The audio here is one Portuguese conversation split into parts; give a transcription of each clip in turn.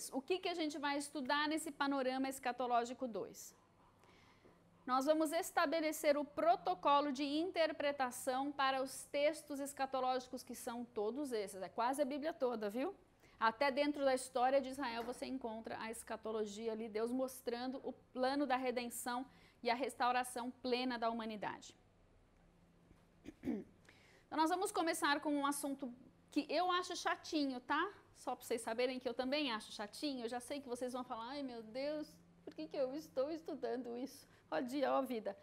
2. O que a gente vai estudar nesse panorama escatológico 2? Nós vamos estabelecer o protocolo de interpretação para os textos escatológicos, que são todos esses, é quase a Bíblia toda, viu? Até dentro da história de Israel você encontra a escatologia ali, Deus mostrando o plano da redenção e a restauração plena da humanidade. Então nós vamos começar com um assunto que eu acho chatinho, tá? Só para vocês saberem que eu também acho chatinho, eu já sei que vocês vão falar, ai meu Deus, por que eu estou estudando isso? Ó dia, ó vida.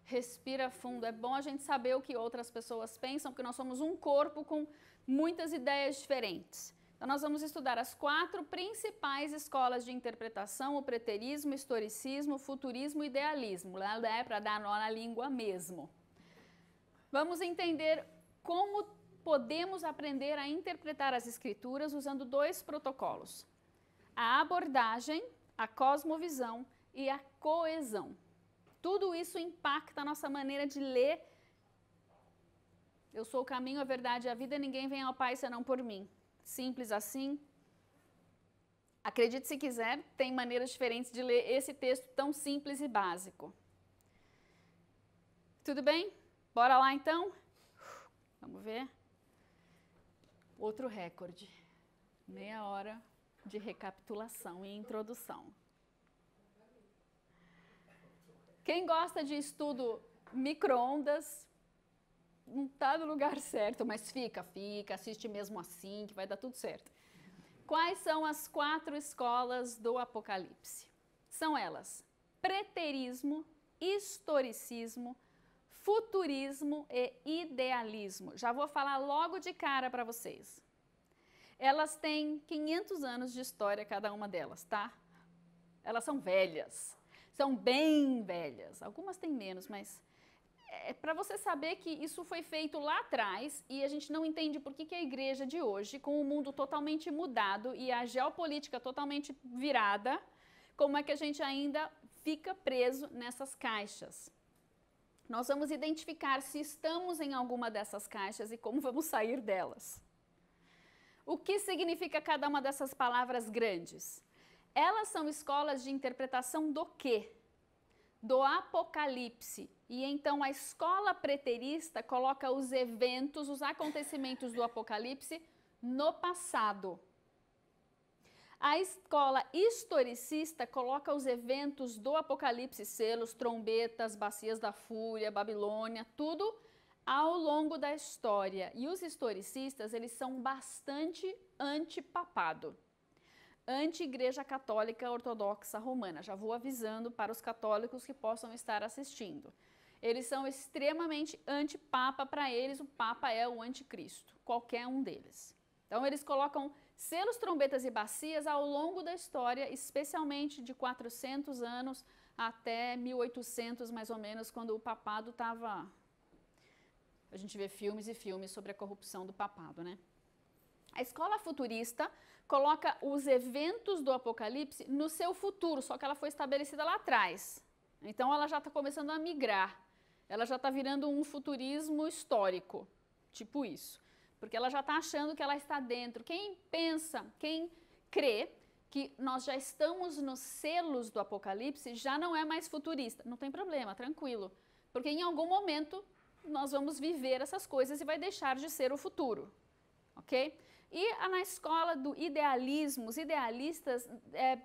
Respira fundo, é bom a gente saber o que outras pessoas pensam, porque nós somos um corpo com muitas ideias diferentes. Então nós vamos estudar as 4 principais escolas de interpretação, o preterismo, historicismo, futurismo e idealismo, é para dar nó na língua mesmo. Vamos entender como podemos aprender a interpretar as escrituras usando 2 protocolos, a abordagem, a cosmovisão e a coesão. Tudo isso impacta a nossa maneira de ler. Eu sou o caminho, a verdade e a vida, ninguém vem ao Pai senão por mim. Simples assim. Acredite se quiser, tem maneiras diferentes de ler esse texto tão simples e básico. Tudo bem? Bora lá então? Vamos ver. Outro recorde. Meia hora de recapitulação e introdução. Quem gosta de estudo micro-ondas, não está no lugar certo, mas fica, assiste mesmo assim, que vai dar tudo certo. Quais são as 4 escolas do Apocalipse? São elas: preterismo, historicismo, futurismo e idealismo. Já vou falar logo de cara para vocês. Elas têm 500 anos de história, cada uma delas, tá? Elas são velhas. São bem velhas, algumas têm menos, mas é para você saber que isso foi feito lá atrás e a gente não entende por que a igreja de hoje, com o mundo totalmente mudado e a geopolítica totalmente virada, como é que a gente ainda fica preso nessas caixas. Nós vamos identificar se estamos em alguma dessas caixas e como vamos sair delas. O que significa cada uma dessas palavras grandes? Elas são escolas de interpretação do quê? Do Apocalipse. E então a escola preterista coloca os eventos, os acontecimentos do Apocalipse no passado. A escola historicista coloca os eventos do Apocalipse, selos, trombetas, bacias da fúria, Babilônia, tudo ao longo da história. E os historicistas, eles são bastante antipapado. Anti-igreja católica ortodoxa romana. Já vou avisando para os católicos que possam estar assistindo. Eles são extremamente anti-papa, para eles o papa é o anticristo, qualquer um deles. Então eles colocam selos, trombetas e bacias ao longo da história, especialmente de 400 anos até 1800 mais ou menos, quando o papado estava... A gente vê filmes e filmes sobre a corrupção do papado, né? A escola futurista coloca os eventos do Apocalipse no seu futuro, só que ela foi estabelecida lá atrás. Então ela já está começando a migrar, ela já está virando um futurismo histórico, tipo isso. Porque ela já está achando que ela está dentro. Quem pensa, quem crê que nós já estamos nos selos do Apocalipse, já não é mais futurista. Não tem problema, tranquilo. Porque em algum momento nós vamos viver essas coisas e vai deixar de ser o futuro, ok? E na escola do idealismo, os idealistas,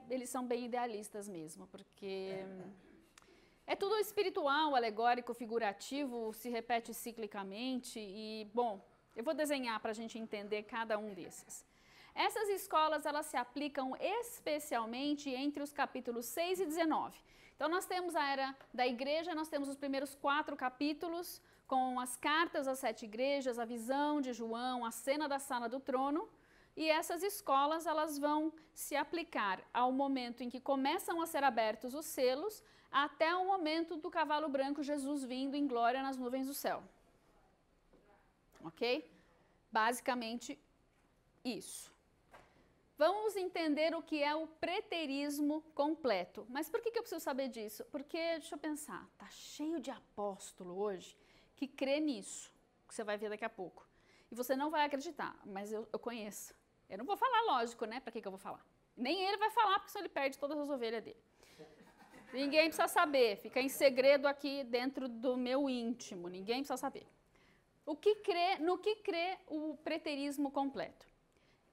eles são bem idealistas mesmo, porque é tudo espiritual, alegórico, figurativo, se repete ciclicamente e, bom, eu vou desenhar para a gente entender cada um desses. Essas escolas, elas se aplicam especialmente entre os capítulos 6 e 19. Então, nós temos a era da igreja, nós temos os primeiros 4 capítulos, com as cartas às 7 igrejas, a visão de João, a cena da sala do trono, e essas escolas elas vão se aplicar ao momento em que começam a ser abertos os selos, até o momento do cavalo branco, Jesus vindo em glória nas nuvens do céu. Ok? Basicamente isso. Vamos entender o que é o preterismo completo. Mas por que eu preciso saber disso? Porque, deixa eu pensar, tá cheio de apóstolo hoje que crê nisso, que você vai ver daqui a pouco. E você não vai acreditar, mas eu conheço. Eu não vou falar, lógico, né? Para que eu vou falar? Nem ele vai falar, porque senão ele perde todas as ovelhas dele. Ninguém precisa saber, fica em segredo aqui dentro do meu íntimo, ninguém precisa saber. No que crê o preterismo completo?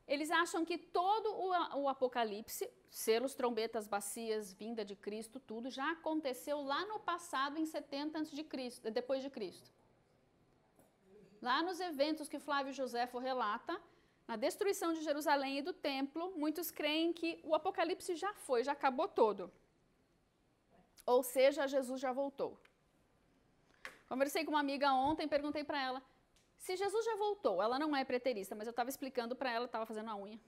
Eles acham que todo o Apocalipse, selos, trombetas, bacias, vinda de Cristo, tudo já aconteceu lá no passado, em 70 depois de Cristo. Lá nos eventos que Flávio Joséfo relata, na destruição de Jerusalém e do templo, muitos creem que o Apocalipse já foi, já acabou todo. Ou seja, Jesus já voltou. Conversei com uma amiga ontem, perguntei para ela, se Jesus já voltou, ela não é preterista, mas eu estava explicando para ela, estava fazendo a unha,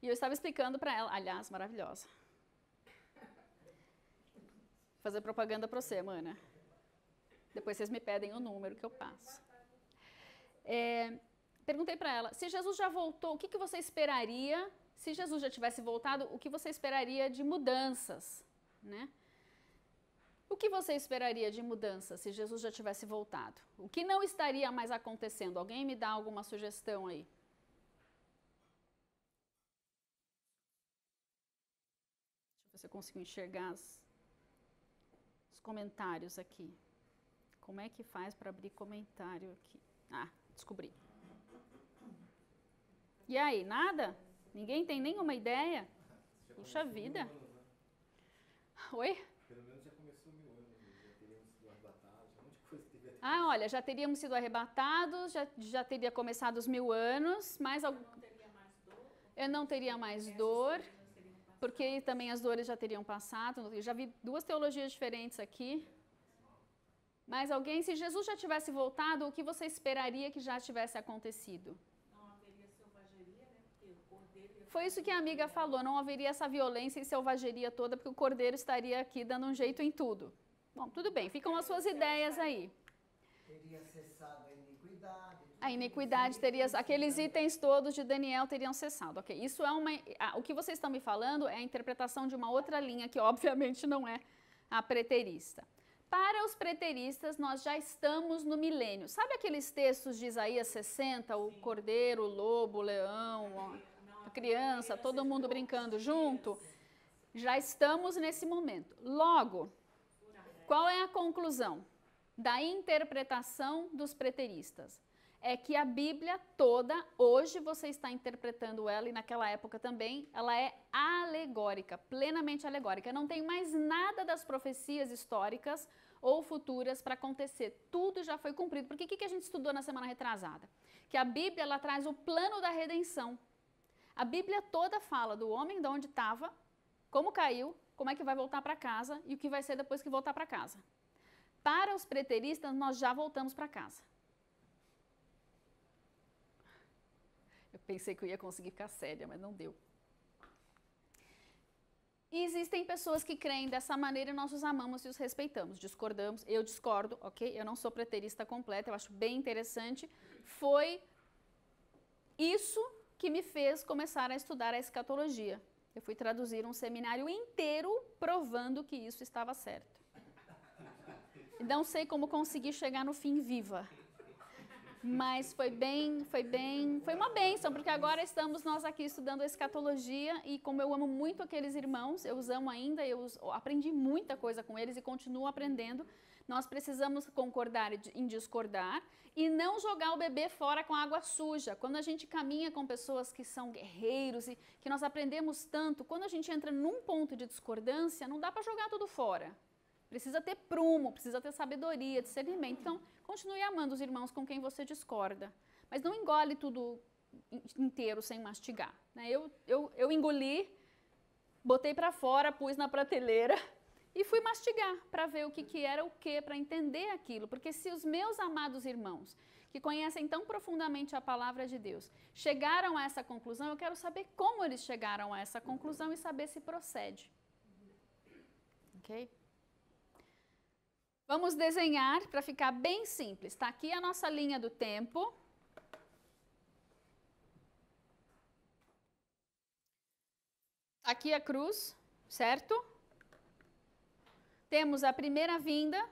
e eu estava explicando para ela, aliás, maravilhosa. Vou fazer propaganda para você, mana. Depois vocês me pedem o número que eu passo. Perguntei para ela, se Jesus já voltou, o que você esperaria, se Jesus já tivesse voltado, o que você esperaria de mudanças, né? O que você esperaria de mudança se Jesus já tivesse voltado? O que não estaria mais acontecendo? Alguém me dá alguma sugestão aí? Deixa eu ver se eu consigo enxergar os comentários aqui. Como é que faz para abrir comentário aqui? Ah, descobri. E aí, nada? Ninguém tem nenhuma ideia? Puxa vida. Oi? Pelo menos já começou 1000 anos, já teríamos sido arrebatados, um monte de coisa que devia ter. Ah, olha, já teríamos sido arrebatados, já teria começado os 1000 anos, mas eu não teria mais dor, porque também as dores já teriam passado. Eu já vi duas teologias diferentes aqui. Mas alguém, se Jesus já tivesse voltado, o que você esperaria que já tivesse acontecido? Não haveria selvageria, né? Porque o cordeiro... Foi isso que a amiga falou, não haveria essa violência e selvageria toda, porque o cordeiro estaria aqui dando um jeito em tudo. Bom, tudo bem, ficam as suas ideias aí. Teria cessado a iniquidade. A iniquidade teria, aqueles itens todos de Daniel teriam cessado. Ok, isso é o que vocês estão me falando é a interpretação de uma outra linha, que obviamente não é a preterista. Para os preteristas, nós já estamos no milênio. Sabe aqueles textos de Isaías 60, o cordeiro, o lobo, o leão, a criança, todo mundo brincando junto? Já estamos nesse momento. Logo, qual é a conclusão da interpretação dos preteristas? É que a Bíblia toda, hoje você está interpretando ela, e naquela época também, ela é alegórica, plenamente alegórica. Não tem mais nada das profecias históricas ou futuras para acontecer. Tudo já foi cumprido. Porque o que a gente estudou na semana retrasada? Que a Bíblia ela traz o plano da redenção. A Bíblia toda fala do homem de onde estava, como caiu, como é que vai voltar para casa e o que vai ser depois que voltar para casa. Para os preteristas, nós já voltamos para casa. Eu pensei que eu ia conseguir ficar séria, mas não deu. E existem pessoas que creem dessa maneira e nós os amamos e os respeitamos. Discordamos, eu discordo, ok? Eu não sou preterista completa, eu acho bem interessante. Foi isso que me fez começar a estudar a escatologia. Eu fui traduzir um seminário inteiro provando que isso estava certo. E não sei como consegui chegar no fim viva. Mas foi uma bênção, porque agora estamos nós aqui estudando a escatologia e como eu amo muito aqueles irmãos, eu os amo ainda, eu aprendi muita coisa com eles e continuo aprendendo, nós precisamos concordar em discordar e não jogar o bebê fora com água suja. Quando a gente caminha com pessoas que são guerreiros e que nós aprendemos tanto, quando a gente entra num ponto de discordância, não dá para jogar tudo fora. Precisa ter prumo, precisa ter sabedoria, discernimento. Então, continue amando os irmãos com quem você discorda. Mas não engole tudo inteiro sem mastigar. Né? Eu engoli, botei para fora, pus na prateleira e fui mastigar para ver o que era o que, para entender aquilo. Porque se os meus amados irmãos, que conhecem tão profundamente a palavra de Deus, chegaram a essa conclusão, eu quero saber como eles chegaram a essa conclusão e saber se procede. Ok? Vamos desenhar para ficar bem simples. Está aqui a nossa linha do tempo. Aqui a cruz, certo? Temos a primeira vinda,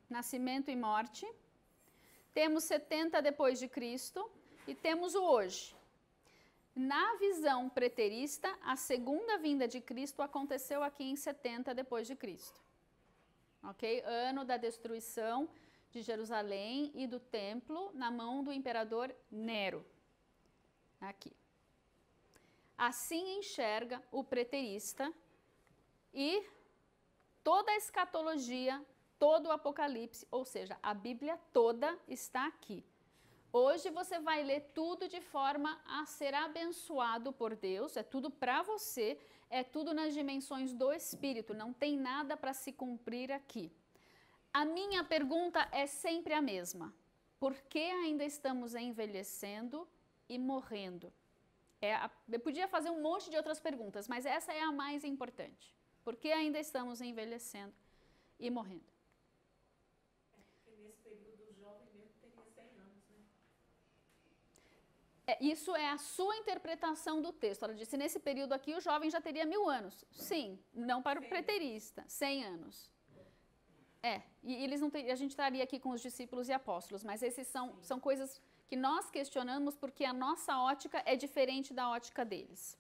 nascimento e morte. Temos 70 depois de Cristo e temos o hoje. Na visão preterista, a segunda vinda de Cristo aconteceu aqui em 70 depois de Cristo. Ok? Ano da destruição de Jerusalém e do templo na mão do imperador Nero. Aqui. Assim enxerga o preterista e toda a escatologia, todo o Apocalipse, ou seja, a Bíblia toda está aqui. Hoje você vai ler tudo de forma a ser abençoado por Deus, é tudo para você, é tudo nas dimensões do Espírito, não tem nada para se cumprir aqui. A minha pergunta é sempre a mesma: por que ainda estamos envelhecendo e morrendo? Eu podia fazer um monte de outras perguntas, mas essa é a mais importante. Por que ainda estamos envelhecendo e morrendo? Porque nesse período o jovem mesmo teria 100 anos, né? Isso é a sua interpretação do texto. Ela disse, nesse período aqui o jovem já teria 1000 anos. Sim, não para o preterista, 100 anos. E eles não a gente estaria aqui com os discípulos e apóstolos, mas esses são coisas que nós questionamos porque a nossa ótica é diferente da ótica deles.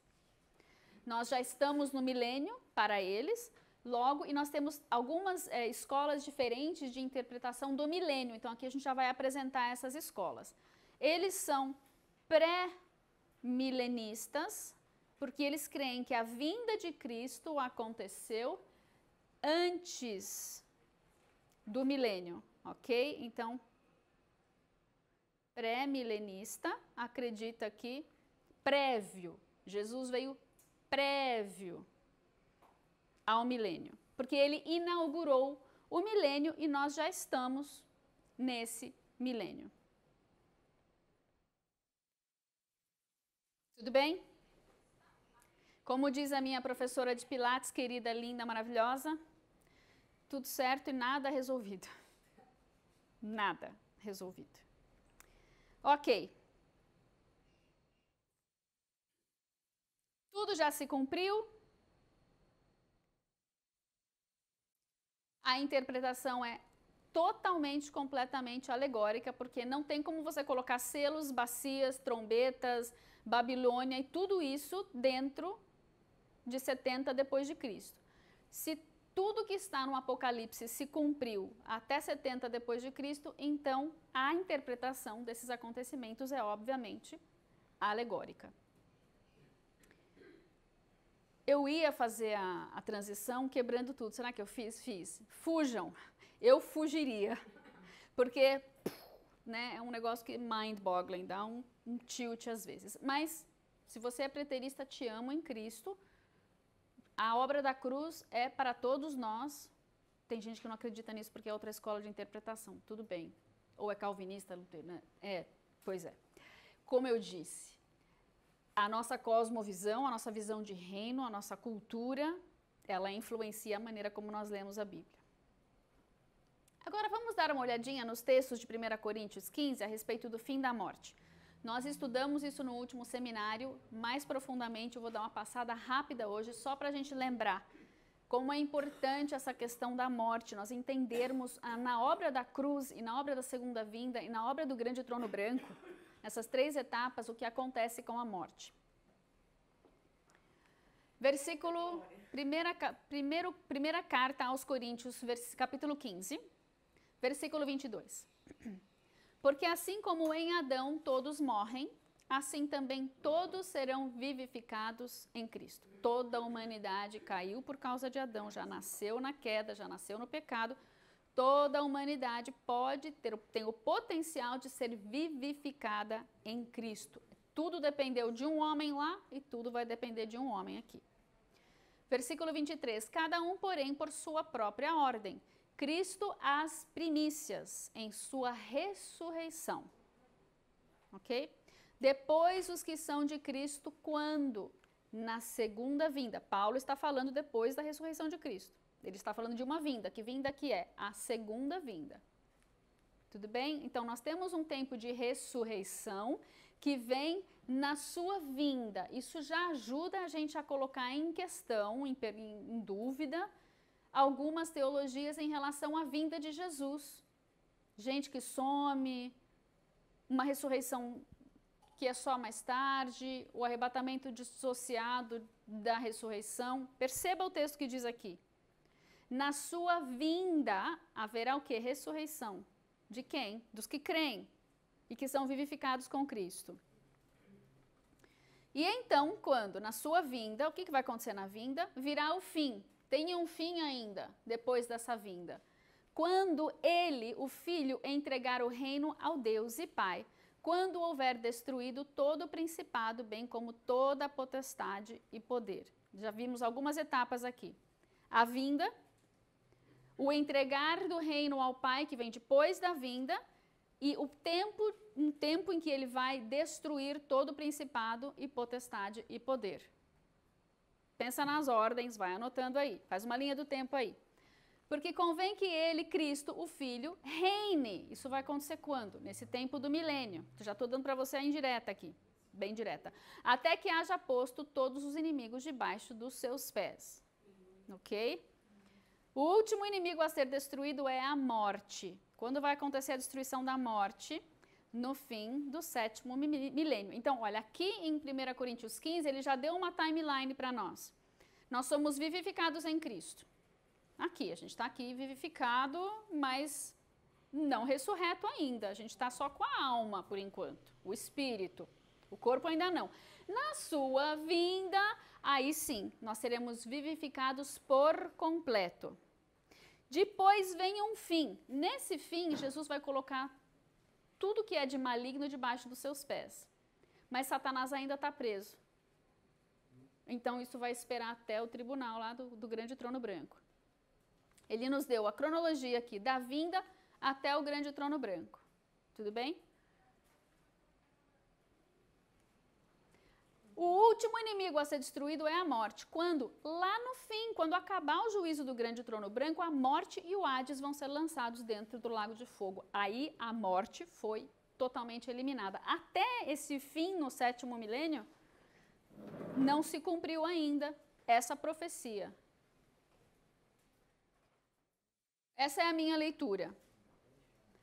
Nós já estamos no milênio para eles, logo, e nós temos algumas escolas diferentes de interpretação do milênio, então aqui a gente já vai apresentar essas escolas. Eles são pré-milenistas, porque eles creem que a vinda de Cristo aconteceu antes do milênio, ok? Então, pré-milenista acredita que prévio, Jesus veio prévio ao milênio, porque ele inaugurou o milênio e nós já estamos nesse milênio. Tudo bem? Como diz a minha professora de Pilates, querida, linda, maravilhosa, tudo certo e nada resolvido. Nada resolvido. Ok. Tudo já se cumpriu. A interpretação é totalmente, completamente alegórica, porque não tem como você colocar selos, bacias, trombetas, Babilônia e tudo isso dentro de 70 depois de Cristo. Se tudo que está no Apocalipse se cumpriu até 70 depois de Cristo, então a interpretação desses acontecimentos é obviamente alegórica. Eu ia fazer a transição quebrando tudo. Será que eu fiz? Fiz. Fujam. Eu fugiria. Porque né, é um negócio que mind-boggling, dá um tilt às vezes. Mas, se você é preterista, te amo em Cristo. A obra da cruz é para todos nós. Tem gente que não acredita nisso porque é outra escola de interpretação. Tudo bem. Ou é calvinista, né? Pois é. Como eu disse, a nossa cosmovisão, a nossa visão de reino, a nossa cultura, ela influencia a maneira como nós lemos a Bíblia. Agora vamos dar uma olhadinha nos textos de 1 Coríntios 15 a respeito do fim da morte. Nós estudamos isso no último seminário, mais profundamente, eu vou dar uma passada rápida hoje, só para a gente lembrar como é importante essa questão da morte, nós entendermos na obra da cruz e na obra da segunda vinda e na obra do grande trono branco, essas 3 etapas, o que acontece com a morte. Versículo, primeira carta aos Coríntios, capítulo 15, versículo 22. Porque assim como em Adão todos morrem, assim também todos serão vivificados em Cristo. Toda a humanidade caiu por causa de Adão, já nasceu na queda, já nasceu no pecado. Toda a humanidade tem o potencial de ser vivificada em Cristo. Tudo dependeu de um homem lá e tudo vai depender de um homem aqui. Versículo 23. Cada um, porém, por sua própria ordem. Cristo as primícias em sua ressurreição. Ok? Depois os que são de Cristo, quando? Na segunda vinda. Paulo está falando depois da ressurreição de Cristo. Ele está falando de uma vinda. Que vinda que é? A segunda vinda. Tudo bem? Então, nós temos um tempo de ressurreição que vem na sua vinda. Isso já ajuda a gente a colocar em questão, em dúvida, algumas teologias em relação à vinda de Jesus. Gente que some, uma ressurreição que é só mais tarde, o arrebatamento dissociado da ressurreição. Perceba o texto que diz aqui. Na sua vinda haverá o quê? Ressurreição. De quem? Dos que creem e que são vivificados com Cristo. E então, quando? Na sua vinda, o que vai acontecer na vinda? Virá o fim. Tem um fim ainda, depois dessa vinda. Quando ele, o Filho, entregar o reino ao Deus e Pai, quando houver destruído todo o principado, bem como toda a potestade e poder. Já vimos algumas etapas aqui. A vinda, o entregar do reino ao Pai, que vem depois da vinda, e um tempo em que ele vai destruir todo o principado e potestade e poder. Pensa nas ordens, vai anotando aí, faz uma linha do tempo aí. Porque convém que ele, Cristo, o Filho, reine. Isso vai acontecer quando? Nesse tempo do milênio. Já estou dando para você a indireta aqui, bem direta. Até que haja posto todos os inimigos debaixo dos seus pés. Ok? O último inimigo a ser destruído é a morte. Quando vai acontecer a destruição da morte? No fim do 7º milênio. Então, olha, aqui em 1 Coríntios 15, ele já deu uma timeline para nós. Nós somos vivificados em Cristo. Aqui, a gente está aqui vivificado, mas não ressurreto ainda. A gente está só com a alma, por enquanto, o espírito. O corpo ainda não. Na sua vinda, aí sim, nós seremos vivificados por completo. Depois vem um fim. Nesse fim, Jesus vai colocar tudo que é de maligno debaixo dos seus pés. Mas Satanás ainda está preso. Então, isso vai esperar até o tribunal lá do grande trono branco. Ele nos deu a cronologia aqui da vinda até o grande trono branco. Tudo bem? O último inimigo a ser destruído é a morte. Quando? Lá no fim, quando acabar o juízo do grande trono branco, a morte e o Hades vão ser lançados dentro do lago de fogo. Aí a morte foi totalmente eliminada. Até esse fim, no 7º milênio, não se cumpriu ainda essa profecia. Essa é a minha leitura.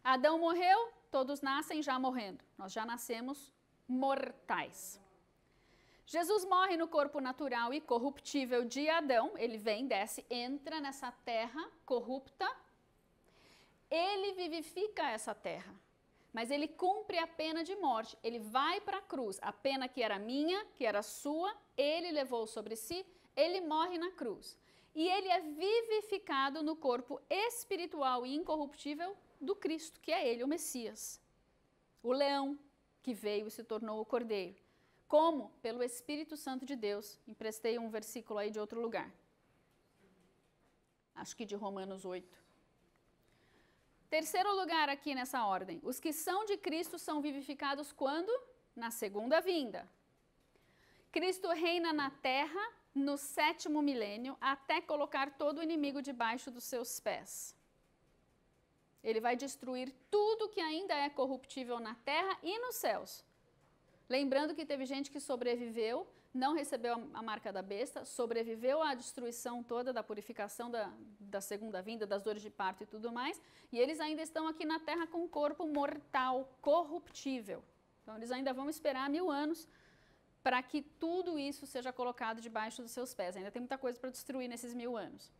Adão morreu, todos nascem já morrendo. Nós já nascemos mortais. Jesus morre no corpo natural e corruptível de Adão. Ele vem, desce, entra nessa terra corrupta. Ele vivifica essa terra, mas ele cumpre a pena de morte. Ele vai para a cruz. A pena que era minha, que era sua, ele levou sobre si, ele morre na cruz. E ele é vivificado no corpo espiritual e incorruptível do Cristo, que é ele, o Messias. O leão que veio e se tornou o cordeiro. Como? Pelo Espírito Santo de Deus. Emprestei um versículo aí de outro lugar. Acho que de Romanos 8. Terceiro lugar aqui nessa ordem. Os que são de Cristo são vivificados quando? Na segunda vinda. Cristo reina na terra no 7º milênio, até colocar todo o inimigo debaixo dos seus pés. Ele vai destruir tudo que ainda é corruptível na terra e nos céus. Lembrando que teve gente que sobreviveu, não recebeu a marca da besta, sobreviveu à destruição toda da purificação da segunda vinda, das dores de parto e tudo mais, e eles ainda estão aqui na terra com um corpo mortal, corruptível. Então eles ainda vão esperar 1000 anos para que tudo isso seja colocado debaixo dos seus pés. Ainda tem muita coisa para destruir nesses 1000 anos.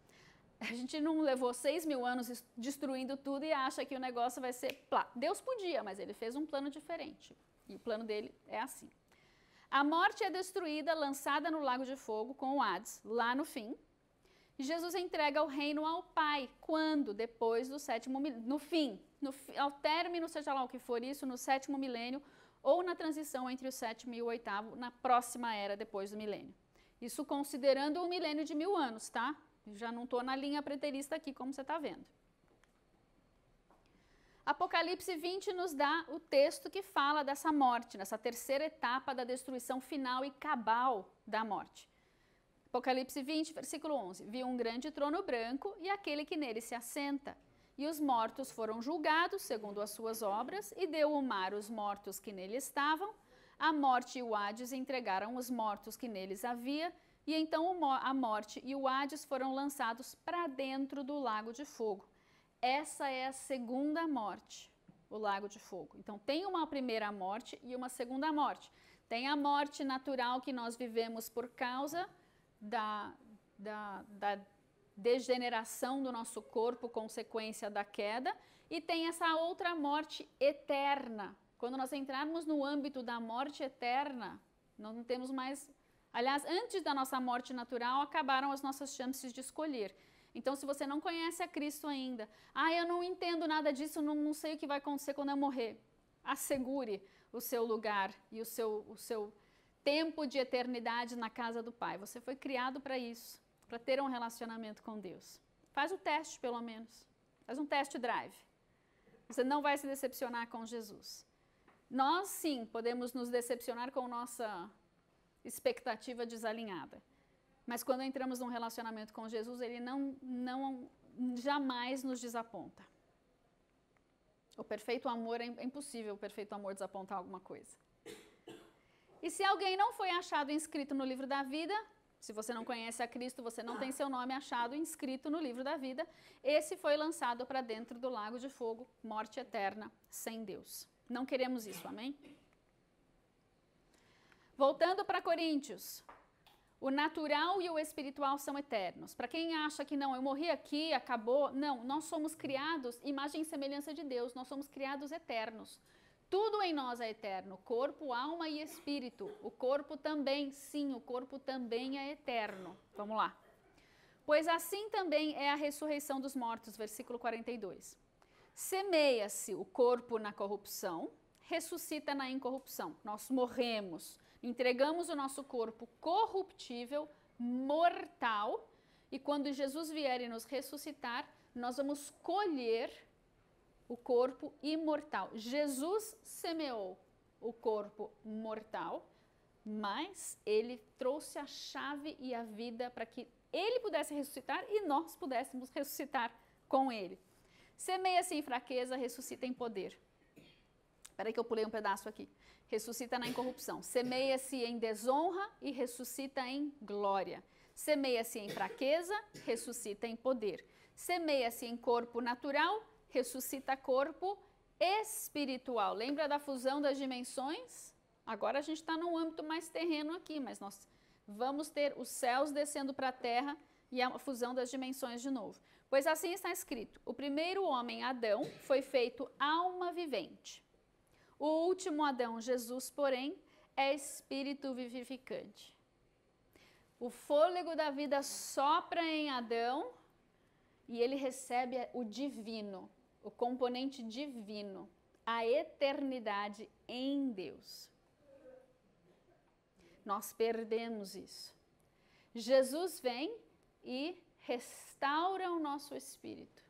A gente não levou 6.000 anos destruindo tudo e acha que o negócio vai ser plá. Deus podia, mas ele fez um plano diferente. E o plano dele é assim. A morte é destruída, lançada no lago de fogo com o Hades, lá no fim. E Jesus entrega o reino ao Pai. Quando? Depois do 7º milênio. No fim. Ao término, seja lá o que for isso, no 7º milênio, ou na transição entre o 7º e o 8º, na próxima era depois do milênio. Isso considerando um milênio de 1000 anos, tá? Já não estou na linha preterista aqui, como você está vendo. Apocalipse 20 nos dá o texto que fala dessa morte, nessa terceira etapa da destruição final e cabal da morte. Apocalipse 20, versículo 11. Vi um grande trono branco e aquele que nele se assenta. E os mortos foram julgados segundo as suas obras, e deu o mar os mortos que nele estavam. A morte e o Hades entregaram os mortos que neles havia, e então a morte e o Hades foram lançados para dentro do lago de fogo. Essa é a segunda morte. o lago de fogo. Então, tem uma primeira morte e uma segunda morte. Tem a morte natural que nós vivemos por causa da degeneração do nosso corpo, consequência da queda, e tem essa outra morte eterna. Quando nós entrarmos no âmbito da morte eterna, nós não temos mais... Aliás, antes da nossa morte natural, acabaram as nossas chances de escolher. Então, se você não conhece a Cristo ainda, eu não entendo nada disso, não sei o que vai acontecer quando eu morrer. Assegure o seu lugar e o seu tempo de eternidade na casa do Pai. Você foi criado para isso, para ter um relacionamento com Deus. Faz o teste, pelo menos. Faz um test drive. Você não vai se decepcionar com Jesus. Nós, sim, podemos nos decepcionar com nossa expectativa desalinhada. Mas quando entramos num relacionamento com Jesus, ele jamais nos desaponta. O perfeito amor, é impossível o perfeito amor desapontar alguma coisa. E se alguém não foi achado inscrito no livro da vida, se você não conhece a Cristo, você não tem seu nome achado inscrito no livro da vida, esse foi lançado para dentro do lago de fogo, morte eterna, sem Deus. Não queremos isso, amém? Voltando para Coríntios. O natural e o espiritual são eternos. Para quem acha que não, eu morri aqui, acabou. Não, nós somos criados, imagem e semelhança de Deus, nós somos criados eternos. Tudo em nós é eterno, corpo, alma e espírito. O corpo também, sim, o corpo também é eterno. Vamos lá. Pois assim também é a ressurreição dos mortos, versículo 42. Semeia-se o corpo na corrupção, ressuscita na incorrupção. Nós morremos. Entregamos o nosso corpo corruptível, mortal, e quando Jesus vier e nos ressuscitar, nós vamos colher o corpo imortal. Jesus semeou o corpo mortal, mas ele trouxe a chave e a vida para que ele pudesse ressuscitar e nós pudéssemos ressuscitar com ele. Semeia-se em fraqueza, ressuscita em poder. Espera aí que eu pulei um pedaço aqui. Ressuscita na incorrupção. Semeia-se em desonra e ressuscita em glória. Semeia-se em fraqueza, ressuscita em poder. Semeia-se em corpo natural, ressuscita corpo espiritual. Lembra da fusão das dimensões? Agora a gente está num âmbito mais terreno aqui, mas nós vamos ter os céus descendo para a terra e a fusão das dimensões de novo. Pois assim está escrito: o primeiro homem, Adão, foi feito alma vivente. O último Adão, Jesus, porém, é espírito vivificante. O fôlego da vida sopra em Adão e ele recebe o divino, o componente divino, a eternidade em Deus. Nós perdemos isso. Jesus vem e restaura o nosso espírito,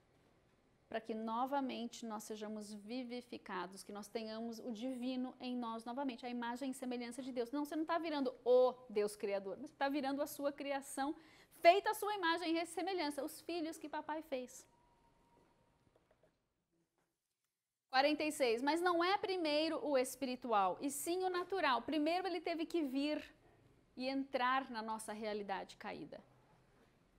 para que novamente nós sejamos vivificados, que nós tenhamos o divino em nós novamente, a imagem e semelhança de Deus. Não, você não está virando o Deus Criador, mas está virando a sua criação, feita a sua imagem e semelhança, os filhos que papai fez. 46, mas não é primeiro o espiritual, e sim o natural. Primeiro ele teve que vir e entrar na nossa realidade caída.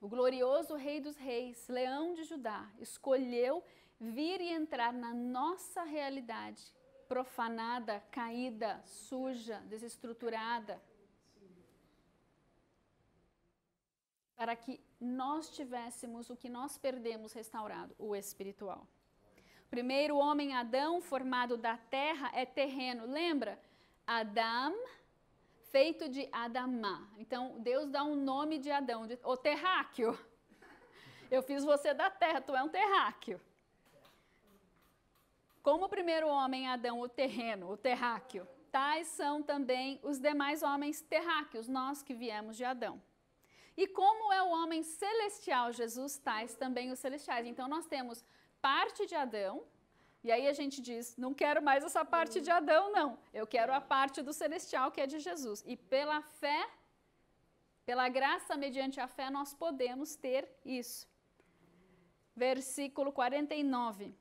O glorioso Rei dos Reis, Leão de Judá, escolheu vir e entrar na nossa realidade profanada, caída, suja, desestruturada, para que nós tivéssemos o que nós perdemos restaurado, o espiritual. Primeiro homem, Adão, formado da terra, é terreno. Lembra? Adam, feito de Adamá. Então, Deus dá um nome de Adão, o terráqueo. Eu fiz você da terra, tu é um terráqueo. Como o primeiro homem, Adão, o terreno, o terráqueo, tais são também os demais homens terráqueos, nós que viemos de Adão. E como é o homem celestial, Jesus, tais também os celestiais. Então, nós temos parte de Adão, e aí a gente diz, não quero mais essa parte de Adão, não. Eu quero a parte do celestial, que é de Jesus. E pela fé, pela graça mediante a fé, nós podemos ter isso. Versículo 49.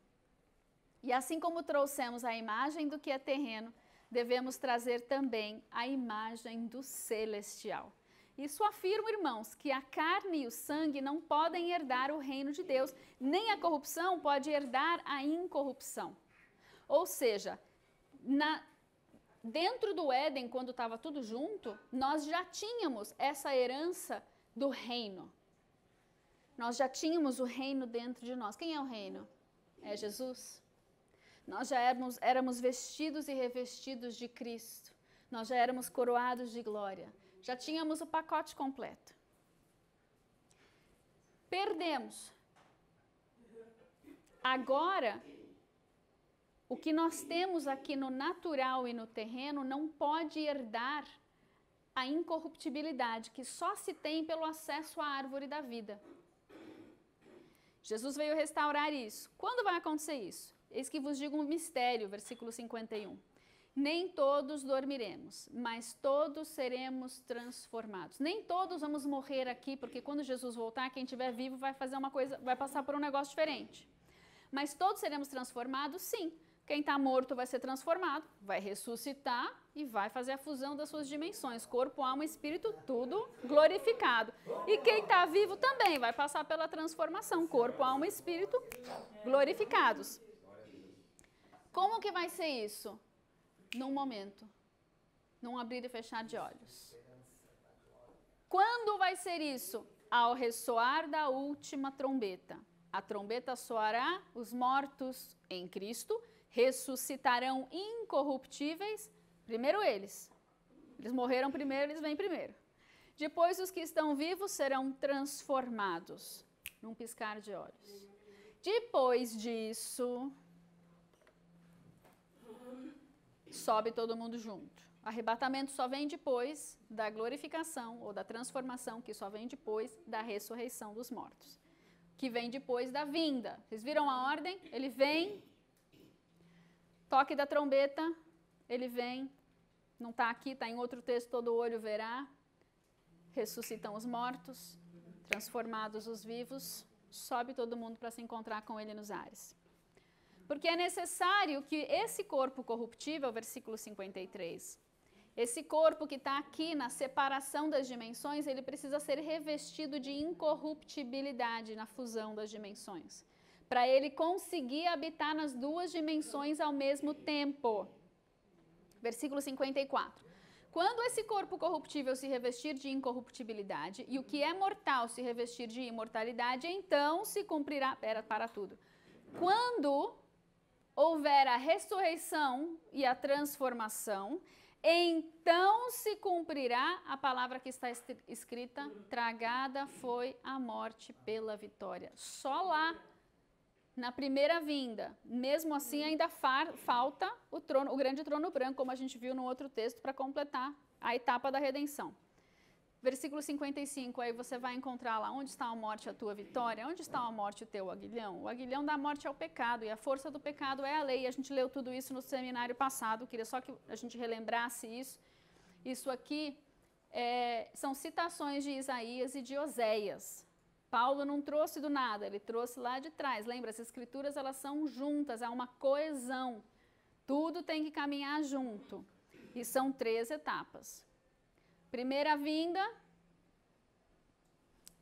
E assim como trouxemos a imagem do que é terreno, devemos trazer também a imagem do celestial. Isso afirma, irmãos, que a carne e o sangue não podem herdar o reino de Deus, nem a corrupção pode herdar a incorrupção. Ou seja, dentro do Éden, quando estava tudo junto, nós já tínhamos essa herança do reino. Nós já tínhamos o reino dentro de nós. Quem é o reino? É Jesus. Nós já éramos vestidos e revestidos de Cristo. Nós já éramos coroados de glória. Já tínhamos o pacote completo. Perdemos. Agora, o que nós temos aqui no natural e no terreno não pode herdar a incorruptibilidade, que só se tem pelo acesso à árvore da vida. Jesus veio restaurar isso. Quando vai acontecer isso? Eis que vos digo um mistério, versículo 51. Nem todos dormiremos, mas todos seremos transformados. Nem todos vamos morrer aqui, porque quando Jesus voltar, quem estiver vivo vai fazer uma coisa, vai passar por um negócio diferente. Mas todos seremos transformados, sim. Quem está morto vai ser transformado, vai ressuscitar e vai fazer a fusão das suas dimensões, corpo, alma e espírito, tudo glorificado. E quem está vivo também vai passar pela transformação, corpo, alma e espírito glorificados. Como que vai ser isso? Num momento, num abrir e fechar de olhos. Quando vai ser isso? Ao ressoar da última trombeta. A trombeta soará, os mortos em Cristo ressuscitarão incorruptíveis, primeiro eles. Eles morreram primeiro, eles vêm primeiro. Depois os que estão vivos serão transformados, num piscar de olhos. Depois disso, sobe todo mundo junto. Arrebatamento só vem depois da glorificação ou da transformação, que só vem depois da ressurreição dos mortos, que vem depois da vinda. Vocês viram a ordem? Ele vem, toque da trombeta, ele vem, não está aqui, está em outro texto, todo olho verá, ressuscitam os mortos, transformados os vivos, sobe todo mundo para se encontrar com ele nos ares. Porque é necessário que esse corpo corruptível, versículo 53, esse corpo que está aqui na separação das dimensões, ele precisa ser revestido de incorruptibilidade na fusão das dimensões, para ele conseguir habitar nas duas dimensões ao mesmo tempo. Versículo 54. Quando esse corpo corruptível se revestir de incorruptibilidade e o que é mortal se revestir de imortalidade, então se cumprirá... para tudo. Quando houver a ressurreição e a transformação, então se cumprirá a palavra que está escrita, tragada foi a morte pela vitória. Só lá, na primeira vinda. Mesmo assim, ainda falta o grande trono branco, como a gente viu no outro texto, para completar a etapa da redenção. Versículo 55, aí você vai encontrar lá, onde está a morte, a tua vitória? Onde está a morte, o teu aguilhão? O aguilhão da morte é o pecado, e a força do pecado é a lei. A gente leu tudo isso no seminário passado, queria só que a gente relembrasse isso. Isso aqui são citações de Isaías e de Oséias. Paulo não trouxe do nada, ele trouxe lá de trás. Lembra, as escrituras elas são juntas, há uma coesão. Tudo tem que caminhar junto. E são 3 etapas. Primeira vinda,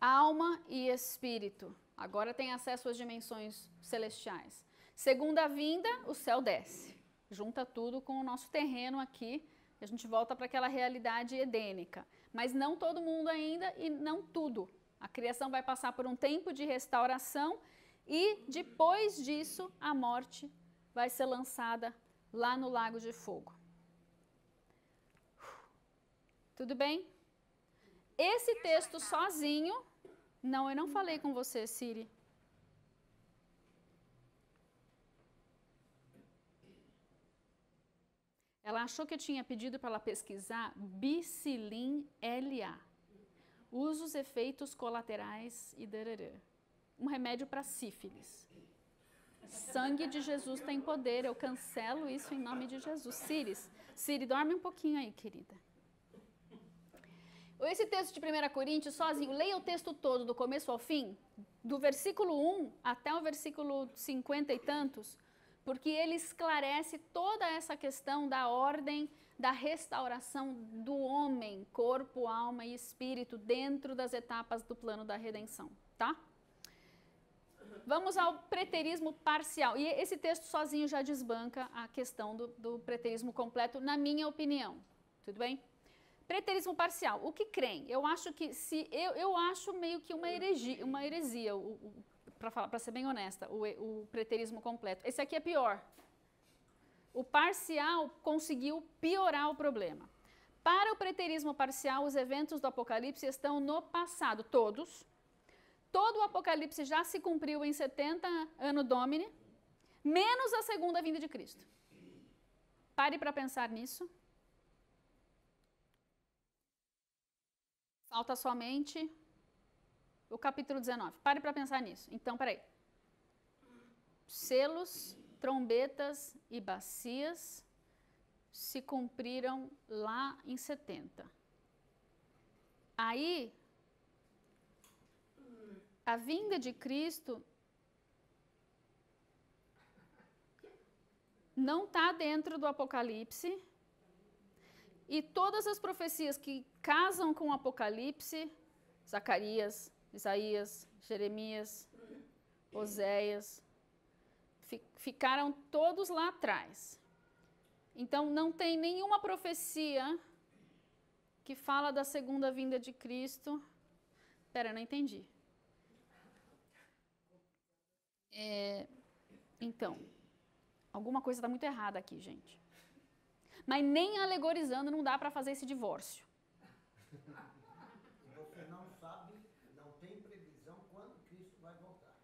alma e espírito. Agora tem acesso às dimensões celestiais. Segunda vinda, o céu desce. Junta tudo com o nosso terreno aqui. A gente volta para aquela realidade edênica. Mas não todo mundo ainda e não tudo. A criação vai passar por um tempo de restauração e depois disso a morte vai ser lançada lá no lago de fogo. Tudo bem? Esse texto sozinho... Não, eu não falei com você, Siri. Ela achou que eu tinha pedido para ela pesquisar Bicilin LA. Usa os efeitos colaterais e darará. Um remédio para sífilis. Sangue de Jesus tem poder, eu cancelo isso em nome de Jesus. Siri, dorme um pouquinho aí, querida. Esse texto de 1 Coríntios, sozinho, leia o texto todo, do começo ao fim, do versículo 1 até o versículo 50 e tantos, porque ele esclarece toda essa questão da ordem da restauração do homem, corpo, alma e espírito, dentro das etapas do plano da redenção, tá? Vamos ao preterismo parcial. E esse texto sozinho já desbanca a questão do preterismo completo, na minha opinião. Tudo bem? Preterismo parcial. O que creem? Eu acho que eu acho meio que uma heresia, para ser bem honesta, o preterismo completo. Esse aqui é pior. O parcial conseguiu piorar o problema. Para o preterismo parcial, os eventos do Apocalipse estão no passado, todos. Todo o Apocalipse já se cumpriu em 70 Anno Domini, menos a segunda vinda de Cristo. Pare para pensar nisso. Falta somente o capítulo 19. Pare para pensar nisso. Então, peraí. Selos, trombetas e bacias se cumpriram lá em 70. Aí, a vinda de Cristo não está dentro do Apocalipse, e todas as profecias que casam com o Apocalipse, Zacarias, Isaías, Jeremias, Oséias, ficaram todos lá atrás. Então, não tem nenhuma profecia que fala da segunda vinda de Cristo. Espera, não entendi. Então, alguma coisa está muito errada aqui, gente. Mas nem alegorizando não dá para fazer esse divórcio. Você não sabe, não tem previsão quando Cristo vai voltar.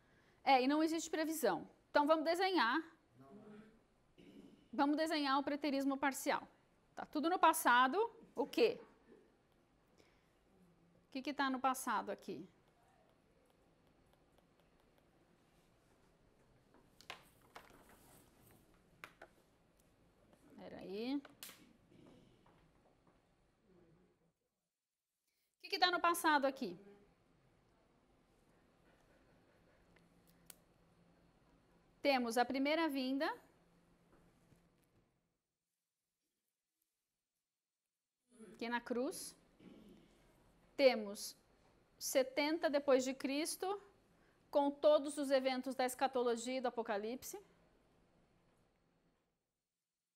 E não existe previsão. Então vamos desenhar. Vamos desenhar o preterismo parcial. Tá tudo no passado. O quê? O que está no passado aqui? Espera aí. O que está no passado aqui? Temos a primeira vinda, aqui na cruz. Temos 70 depois de Cristo, com todos os eventos da escatologia e do Apocalipse.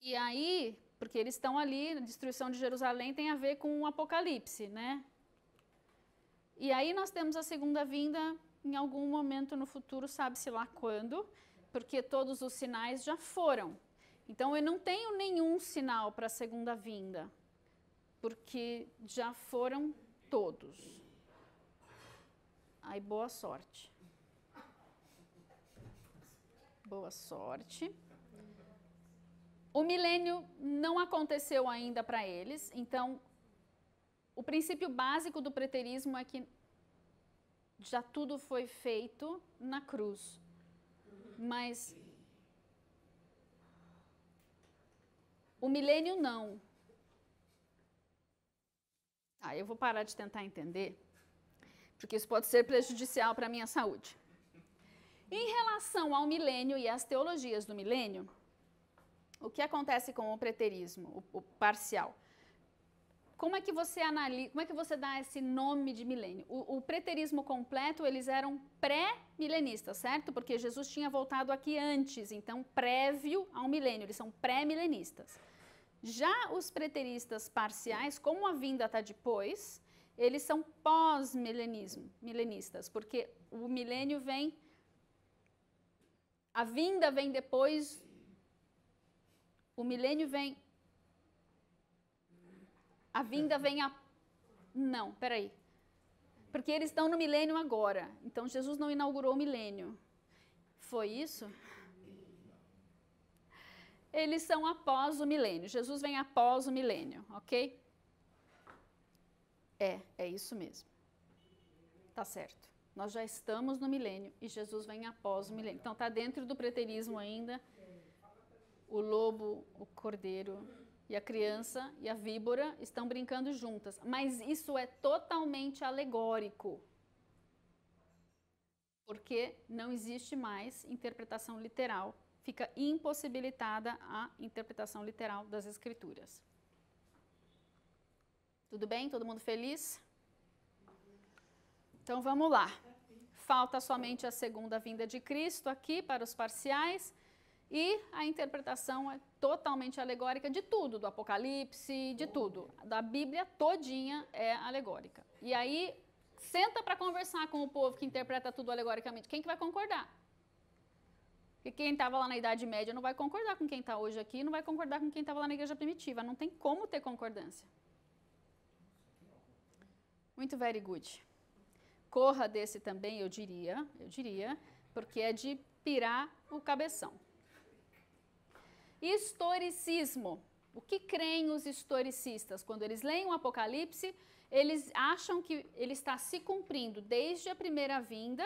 E aí, porque eles estão ali, a destruição de Jerusalém tem a ver com o Apocalipse, né? E aí nós temos a segunda vinda em algum momento no futuro, sabe-se lá quando, porque todos os sinais já foram. Então, eu não tenho nenhum sinal para a segunda vinda, porque já foram todos. Aí, boa sorte. Boa sorte. O milênio não aconteceu ainda para eles, então, o princípio básico do preterismo é que já tudo foi feito na cruz. Mas o milênio não. Eu vou parar de tentar entender, porque isso pode ser prejudicial para a minha saúde. Em relação ao milênio e às teologias do milênio, o que acontece com o preterismo, o parcial? Como é que você analisa, como é que você dá esse nome de milênio? O preterismo completo, eles eram pré-milenistas, certo? Porque Jesus tinha voltado aqui antes, então prévio ao milênio, eles são pré-milenistas. Já os preteristas parciais, como a vinda está depois, eles são pós-milenistas, porque o milênio vem, a vinda vem depois, o milênio vem, a vinda vem a... Não, peraí. Porque eles estão no milênio agora. Então, Jesus não inaugurou o milênio. Foi isso? Eles são após o milênio. Jesus vem após o milênio, ok? É isso mesmo. Tá certo. Nós já estamos no milênio e Jesus vem após o milênio. Então, está dentro do preterismo ainda o lobo, o cordeiro e a criança e a víbora estão brincando juntas. Mas isso é totalmente alegórico. Porque não existe mais interpretação literal. Fica impossibilitada a interpretação literal das Escrituras. Tudo bem? Todo mundo feliz? Então vamos lá. falta somente a segunda vinda de Cristo aqui para os parciais, e a interpretação é totalmente alegórica de tudo, do Apocalipse, de tudo. Da Bíblia todinha é alegórica. E aí, senta para conversar com o povo que interpreta tudo alegoricamente. Quem que vai concordar? Porque quem estava lá na Idade Média não vai concordar com quem está hoje aqui, não vai concordar com quem estava lá na Igreja Primitiva. Não tem como ter concordância. Muito very good. Corra desse também, eu diria, porque é de pirar o cabeção. Historicismo. O que creem os historicistas? Quando eles leem o Apocalipse, eles acham que ele está se cumprindo desde a primeira vinda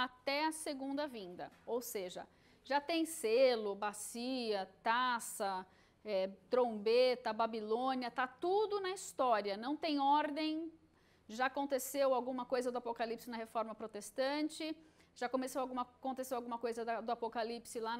até a segunda vinda. Ou seja, já tem selo, bacia, taça, trombeta, Babilônia, está tudo na história, não tem ordem. Já aconteceu alguma coisa do Apocalipse na Reforma Protestante, já aconteceu alguma coisa do Apocalipse lá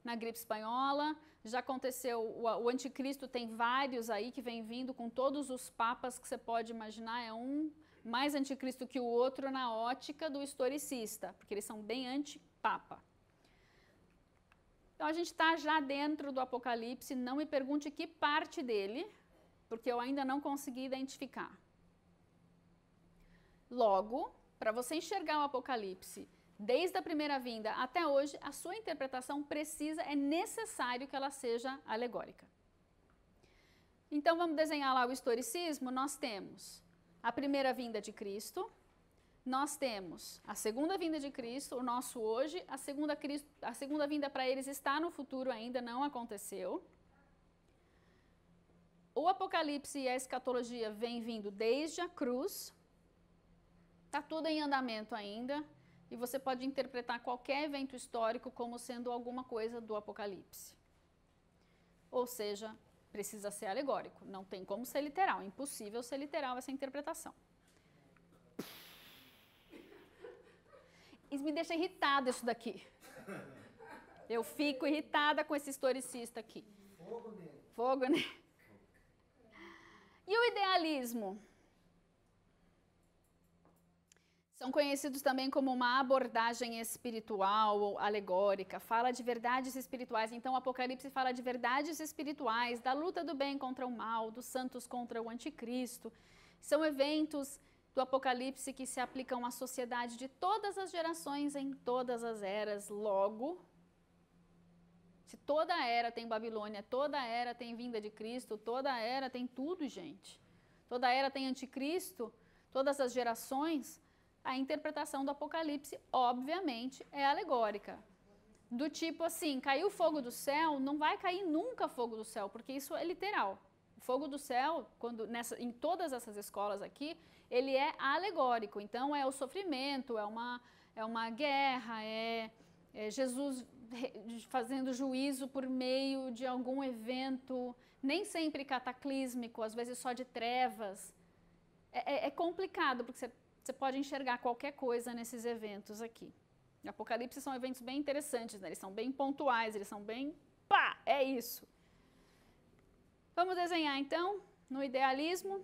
na gripe espanhola, já aconteceu, o anticristo tem vários aí que vem vindo com todos os papas que você pode imaginar, é um mais anticristo que o outro na ótica do historicista, porque eles são bem anti-papa. Então a gente está já dentro do Apocalipse, não me pergunte que parte dele, porque eu ainda não consegui identificar. Logo, para você enxergar o Apocalipse desde a primeira vinda até hoje, a sua interpretação é necessário que ela seja alegórica. Então vamos desenhar lá o historicismo. Nós temos a primeira vinda de Cristo, nós temos a segunda vinda de Cristo, o nosso hoje, a segunda vinda para eles está no futuro ainda, não aconteceu. O Apocalipse e a escatologia vem vindo desde a cruz, está tudo em andamento ainda, e você pode interpretar qualquer evento histórico como sendo alguma coisa do Apocalipse. Ou seja, precisa ser alegórico, não tem como ser literal, impossível ser literal essa interpretação. Isso me deixa irritada isso daqui. Eu fico irritada com esse historicista aqui. Fogo nele. Fogo, né? E o idealismo? São conhecidos também como uma abordagem espiritual ou alegórica, fala de verdades espirituais. Então, o Apocalipse fala de verdades espirituais, da luta do bem contra o mal, dos santos contra o anticristo. São eventos do Apocalipse que se aplicam à sociedade de todas as gerações, em todas as eras. Logo, se toda era tem Babilônia, toda era tem vinda de Cristo, toda era tem tudo, gente. Toda era tem anticristo, todas as gerações. A interpretação do Apocalipse, obviamente, é alegórica. Do tipo assim, caiu fogo do céu, não vai cair nunca fogo do céu, porque isso é literal. O fogo do céu, em todas essas escolas aqui, ele é alegórico. Então, é o sofrimento, é uma guerra, é Jesus fazendo juízo por meio de algum evento, nem sempre cataclísmico, às vezes só de trevas. É complicado, porque você pode enxergar qualquer coisa nesses eventos aqui. O Apocalipse são eventos bem interessantes, né? Eles são bem pontuais, eles são bem... Pá, é isso. Vamos desenhar, então, no idealismo.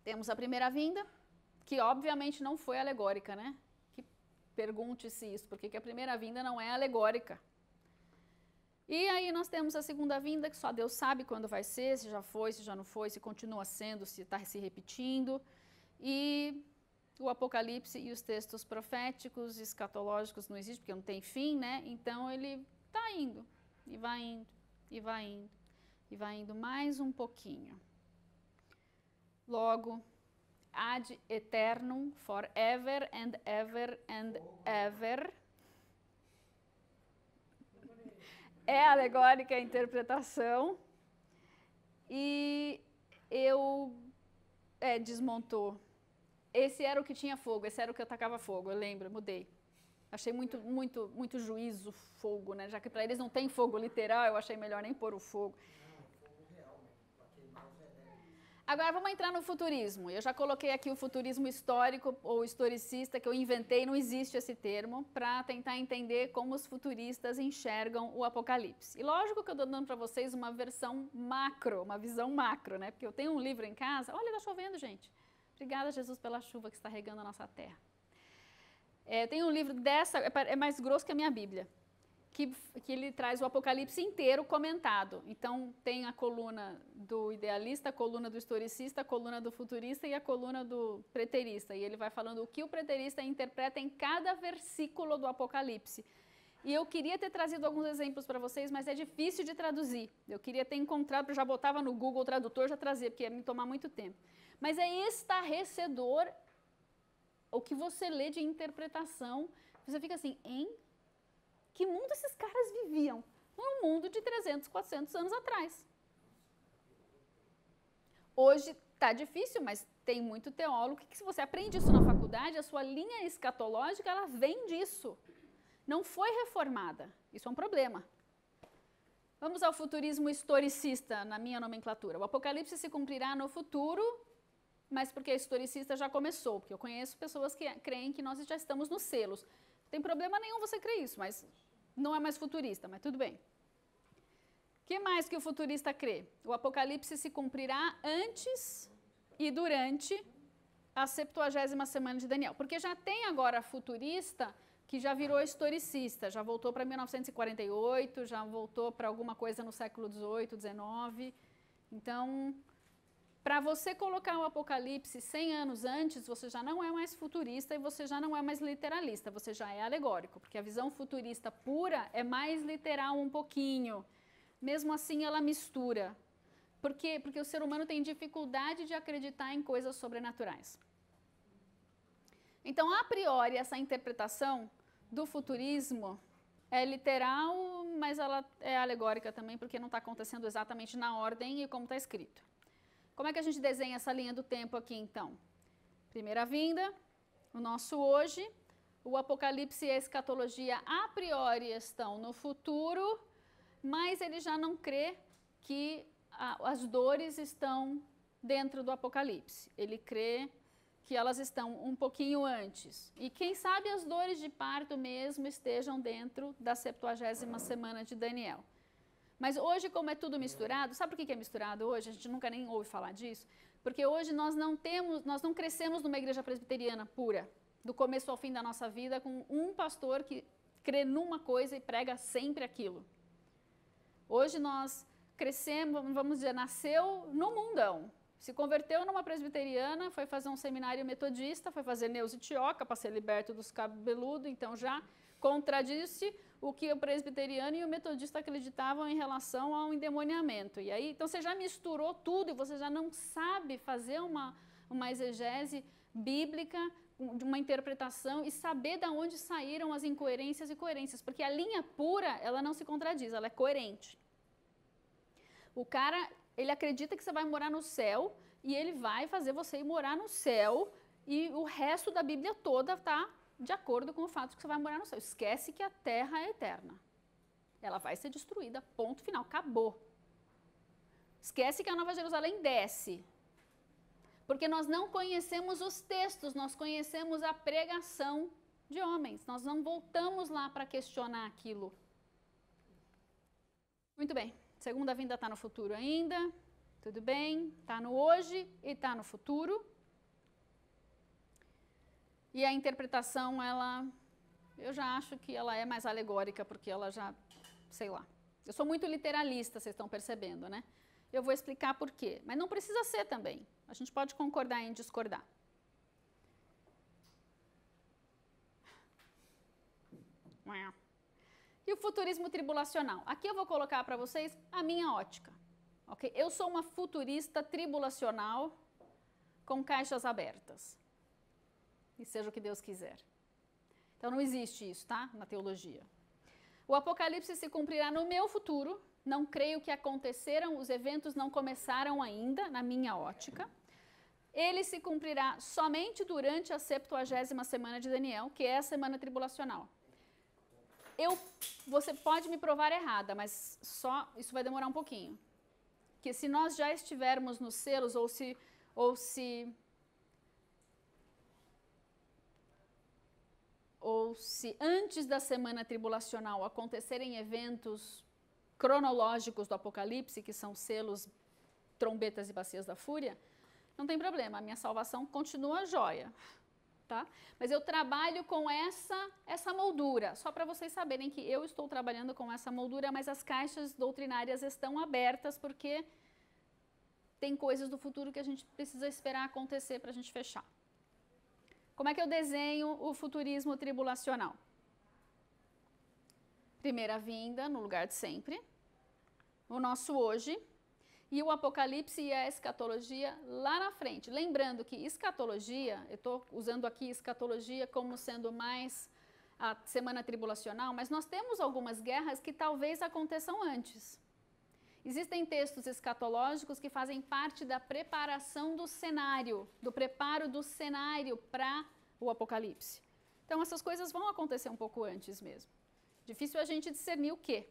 Temos a primeira vinda, que obviamente não foi alegórica, né? Que pergunte-se isso, porque que a primeira vinda não é alegórica. E aí nós temos a segunda vinda, que só Deus sabe quando vai ser, se já foi, se já não foi, se continua sendo, se está se repetindo. E o Apocalipse e os textos proféticos, escatológicos não existem, porque não tem fim, né? Então ele está indo, e vai indo, e vai indo, e vai indo mais um pouquinho. Logo, ad eternum, forever and ever and ever. É alegórica a interpretação. E desmontou. Esse era o que tinha fogo, esse era o que atacava fogo, eu lembro, mudei. Achei muito juízo, fogo, né? Já que para eles não tem fogo literal, eu achei melhor nem pôr o fogo. Agora vamos entrar no futurismo. Eu já coloquei aqui o futurismo histórico ou historicista, que eu inventei, não existe esse termo, para tentar entender como os futuristas enxergam o Apocalipse. E lógico que eu estou dando para vocês uma versão macro, uma visão macro, né? Porque eu tenho um livro em casa, olha, está chovendo, gente. Obrigada, Jesus, pela chuva que está regando a nossa terra. Tem um livro dessa, é mais grosso que a minha Bíblia, que ele traz o Apocalipse inteiro comentado. Então, tem a coluna do idealista, a coluna do historicista, a coluna do futurista e a coluna do preterista. E ele vai falando o que o preterista interpreta em cada versículo do Apocalipse. E eu queria ter trazido alguns exemplos para vocês, mas é difícil de traduzir. Eu queria ter encontrado, eu já botava no Google Tradutor, já trazia, porque ia me tomar muito tempo. Mas é estarrecedor o que você lê de interpretação. Você fica assim, hein? Que mundo esses caras viviam? Um mundo de 300, 400 anos atrás. Hoje está difícil, mas tem muito teólogo que se você aprende isso na faculdade, a sua linha escatológica, ela vem disso. Não foi reformada. Isso é um problema. Vamos ao futurismo historicista, na minha nomenclatura. O Apocalipse se cumprirá no futuro, mas porque historicista já começou, porque eu conheço pessoas que creem que nós já estamos nos selos. Não tem problema nenhum você crer isso, mas não é mais futurista, mas tudo bem. O que mais que o futurista crê? O Apocalipse se cumprirá antes e durante a 70ª semana de Daniel, porque já tem agora futurista que já virou historicista, já voltou para 1948, já voltou para alguma coisa no século XVIII, XIX. Então, para você colocar o Apocalipse 100 anos antes, você já não é mais futurista e você já não é mais literalista, você já é alegórico, porque a visão futurista pura é mais literal um pouquinho. Mesmo assim, ela mistura. Por quê? Porque o ser humano tem dificuldade de acreditar em coisas sobrenaturais. Então, a priori, essa interpretação do futurismo é literal, mas ela é alegórica também, porque não está acontecendo exatamente na ordem e como está escrito. Como é que a gente desenha essa linha do tempo aqui, então? Primeira vinda, o nosso hoje, o Apocalipse e a escatologia a priori estão no futuro, mas ele já não crê que as dores estão dentro do Apocalipse. Ele crê que elas estão um pouquinho antes. E quem sabe as dores de parto mesmo estejam dentro da 70ª semana de Daniel. Mas hoje, como é tudo misturado, sabe por que é misturado hoje? A gente nunca nem ouve falar disso. Porque hoje nós não crescemos numa igreja presbiteriana pura, do começo ao fim da nossa vida, com um pastor que crê numa coisa e prega sempre aquilo. Hoje nós crescemos, vamos dizer, nasceu no mundão. Se converteu numa presbiteriana, foi fazer um seminário metodista, foi fazer neusitioca para ser liberto dos cabeludos, então já contradisse o que o presbiteriano e o metodista acreditavam em relação ao endemoniamento. E aí, então você já misturou tudo e você já não sabe fazer uma exegese bíblica, uma interpretação e saber de onde saíram as incoerências e coerências, porque a linha pura, ela não se contradiz, ela é coerente. O cara, ele acredita que você vai morar no céu e ele vai fazer você ir morar no céu e o resto da Bíblia toda está de acordo com o fato de que você vai morar no céu. Esquece que a terra é eterna. Ela vai ser destruída, ponto final, acabou. Esquece que a Nova Jerusalém desce. Porque nós não conhecemos os textos, nós conhecemos a pregação de homens. Nós não voltamos lá para questionar aquilo. Muito bem. Segunda vinda está no futuro ainda, tudo bem, está no hoje e está no futuro. E a interpretação, eu já acho que ela é mais alegórica, porque ela já, sei lá. Eu sou muito literalista, vocês estão percebendo, né? Eu vou explicar por quê, mas não precisa ser também. A gente pode concordar em discordar. E o futurismo tribulacional? Aqui eu vou colocar para vocês a minha ótica. Okay? Eu sou uma futurista tribulacional com caixas abertas. E seja o que Deus quiser. Então não existe isso, tá? Na teologia. O Apocalipse se cumprirá no meu futuro. Não creio que aconteceram, os eventos não começaram ainda, na minha ótica. Ele se cumprirá somente durante a 70ª semana de Daniel, que é a semana tribulacional. Você pode me provar errada, mas isso vai demorar um pouquinho. Porque se nós já estivermos nos selos, ou se antes da semana tribulacional acontecerem eventos cronológicos do Apocalipse, que são selos, trombetas e bacias da fúria, não tem problema, a minha salvação continua jóia. tá? Mas eu trabalho com essa moldura, só para vocês saberem que eu estou trabalhando com essa moldura, mas as caixas doutrinárias estão abertas porque tem coisas do futuro que a gente precisa esperar acontecer para a gente fechar. Como é que eu desenho o futurismo tribulacional? Primeira vinda, no lugar de sempre, o nosso hoje, e o Apocalipse e a escatologia lá na frente. Lembrando que escatologia, eu estou usando aqui escatologia como sendo mais a semana tribulacional, mas nós temos algumas guerras que talvez aconteçam antes. Existem textos escatológicos que fazem parte da preparação do cenário, do preparo do cenário para o Apocalipse. Então essas coisas vão acontecer um pouco antes mesmo. Difícil a gente discernir o quê?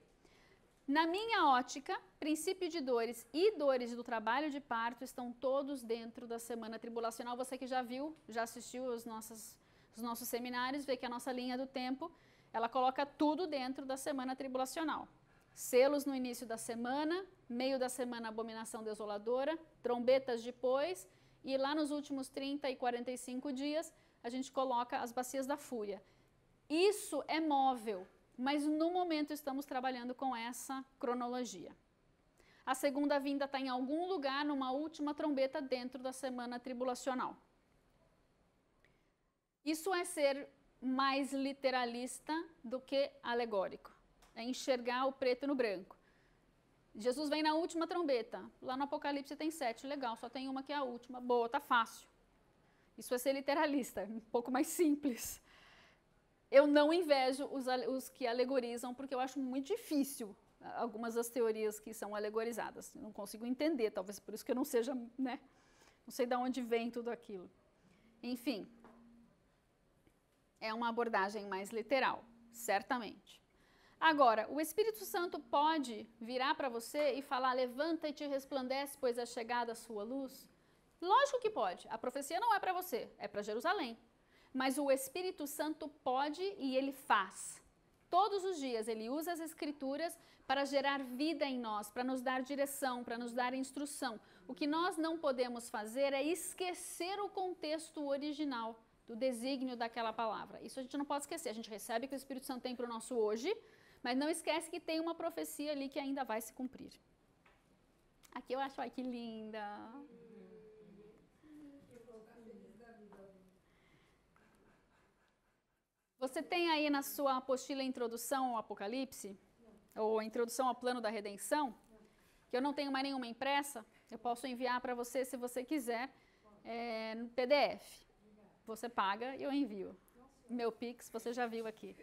Na minha ótica, princípio de dores e dores do trabalho de parto estão todos dentro da semana tribulacional. Você que já viu, já assistiu os nossos seminários, vê que a nossa linha do tempo, ela coloca tudo dentro da semana tribulacional. Selos no início da semana, meio da semana abominação desoladora, trombetas depois, e lá nos últimos 30 e 45 dias, a gente coloca as bacias da fúria. Isso é móvel, mas no momento estamos trabalhando com essa cronologia. A segunda vinda está em algum lugar, numa última trombeta dentro da semana tribulacional. Isso é ser mais literalista do que alegórico. É enxergar o preto no branco. Jesus vem na última trombeta. Lá no Apocalipse tem 7, legal, só tem uma que é a última. Boa, tá fácil. Isso é ser literalista, um pouco mais simples. Eu não invejo os que alegorizam, porque eu acho muito difícil algumas das teorias que são alegorizadas. Eu não consigo entender, talvez por isso que eu não seja, né? Não sei de onde vem tudo aquilo. Enfim, é uma abordagem mais literal, certamente. Agora, o Espírito Santo pode virar para você e falar, levanta e te resplandece, pois é chegada a sua luz? Lógico que pode. A profecia não é para você, é para Jerusalém. Mas o Espírito Santo pode e ele faz. Todos os dias ele usa as Escrituras para gerar vida em nós, para nos dar direção, para nos dar instrução. O que nós não podemos fazer é esquecer o contexto original do desígnio daquela palavra. Isso a gente não pode esquecer. A gente recebe o que o Espírito Santo tem para o nosso hoje, mas não esquece que tem uma profecia ali que ainda vai se cumprir. Aqui eu acho, ai que linda! Você tem aí na sua apostila a introdução ao Apocalipse? Ou a introdução ao plano da redenção? Que eu não tenho mais nenhuma impressa. Eu posso enviar para você, se você quiser, no PDF. Você paga e eu envio. Meu Pix, você já viu aqui.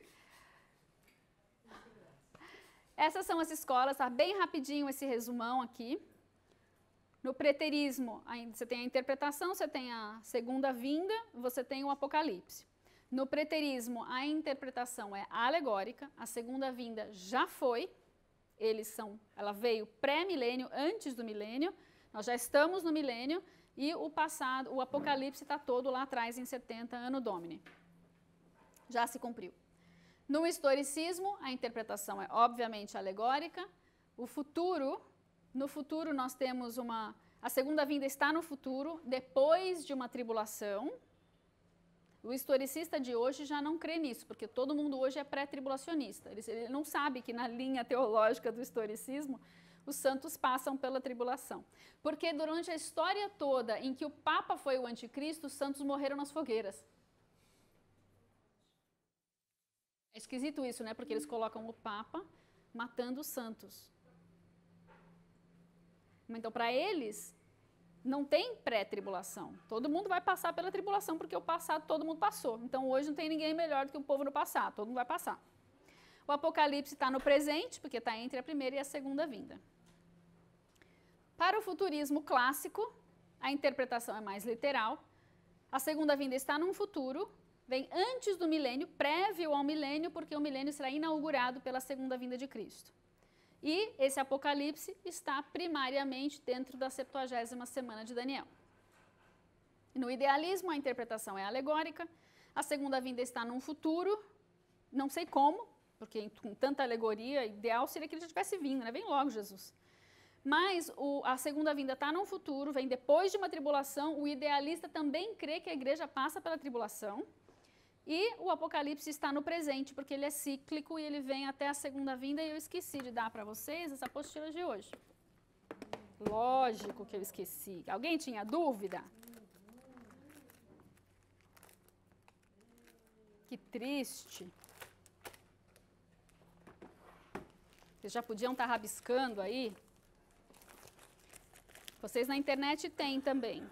Essas são as escolas, tá bem rapidinho esse resumão aqui. No preterismo, você tem a interpretação, você tem a segunda vinda, você tem o Apocalipse. No preterismo, a interpretação é alegórica, a segunda vinda já foi, ela veio pré-milênio, antes do milênio, nós já estamos no milênio, e o Apocalipse está todo lá atrás, em 70, Anno Domini. Já se cumpriu. No historicismo, a interpretação é obviamente alegórica. No futuro nós temos a segunda vinda está no futuro, depois de uma tribulação. O historicista de hoje já não crê nisso, porque todo mundo hoje é pré-tribulacionista. Ele não sabe que na linha teológica do historicismo, os santos passam pela tribulação. Porque durante a história toda em que o Papa foi o anticristo, os santos morreram nas fogueiras. É esquisito isso, né? Porque eles colocam o Papa matando os santos. Então, para eles, não tem pré-tribulação. Todo mundo vai passar pela tribulação, porque o passado todo mundo passou. Então, hoje não tem ninguém melhor do que o povo no passado. Todo mundo vai passar. O Apocalipse está no presente, porque está entre a primeira e a segunda vinda. Para o futurismo clássico, a interpretação é mais literal. A segunda vinda está num futuro, vem antes do milênio, prévio ao milênio, porque o milênio será inaugurado pela segunda vinda de Cristo. E esse Apocalipse está primariamente dentro da 70ª semana de Daniel. No idealismo, a interpretação é alegórica, a segunda vinda está num futuro, não sei como, porque com tanta alegoria, ideal seria que ele já tivesse vindo, né? Vem logo Jesus. Mas a segunda vinda está no futuro, vem depois de uma tribulação. O idealista também crê que a igreja passa pela tribulação. E o Apocalipse está no presente, porque ele é cíclico e ele vem até a segunda vinda. E eu esqueci de dar para vocês essa apostila de hoje. Lógico que eu esqueci. Alguém tinha dúvida? Que triste. Vocês já podiam estar rabiscando aí? Vocês na internet têm também.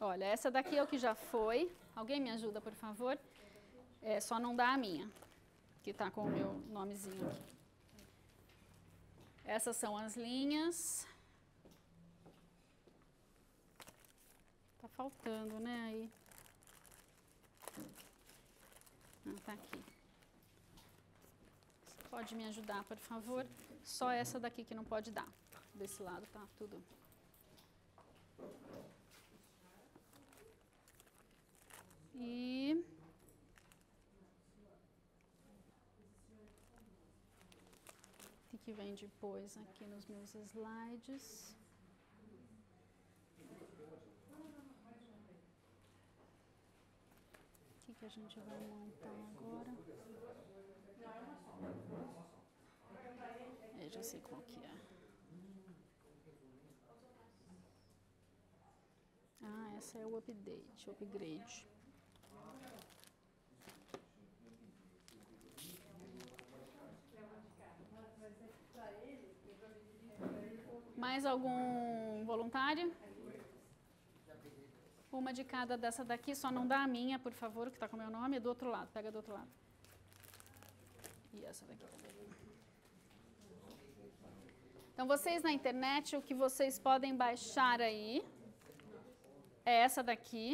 Olha, essa daqui é o que já foi. Alguém me ajuda, por favor? Só não dá a minha, que está com o meu nomezinho aqui. Essas são as linhas. Tá faltando, né, aí? Tá aqui. Você pode me ajudar, por favor? Só essa daqui que não pode dar. Desse lado tá tudo. E o que vem depois aqui nos meus slides? O que a gente vai montar agora? Eu já sei qual que é. Ah, essa é o update, o upgrade. Mais algum voluntário? Uma de cada dessa daqui, só não dá a minha, por favor, que está com o meu nome, é do outro lado, pega do outro lado. E essa daqui também. Então, vocês na internet, o que vocês podem baixar aí é essa daqui.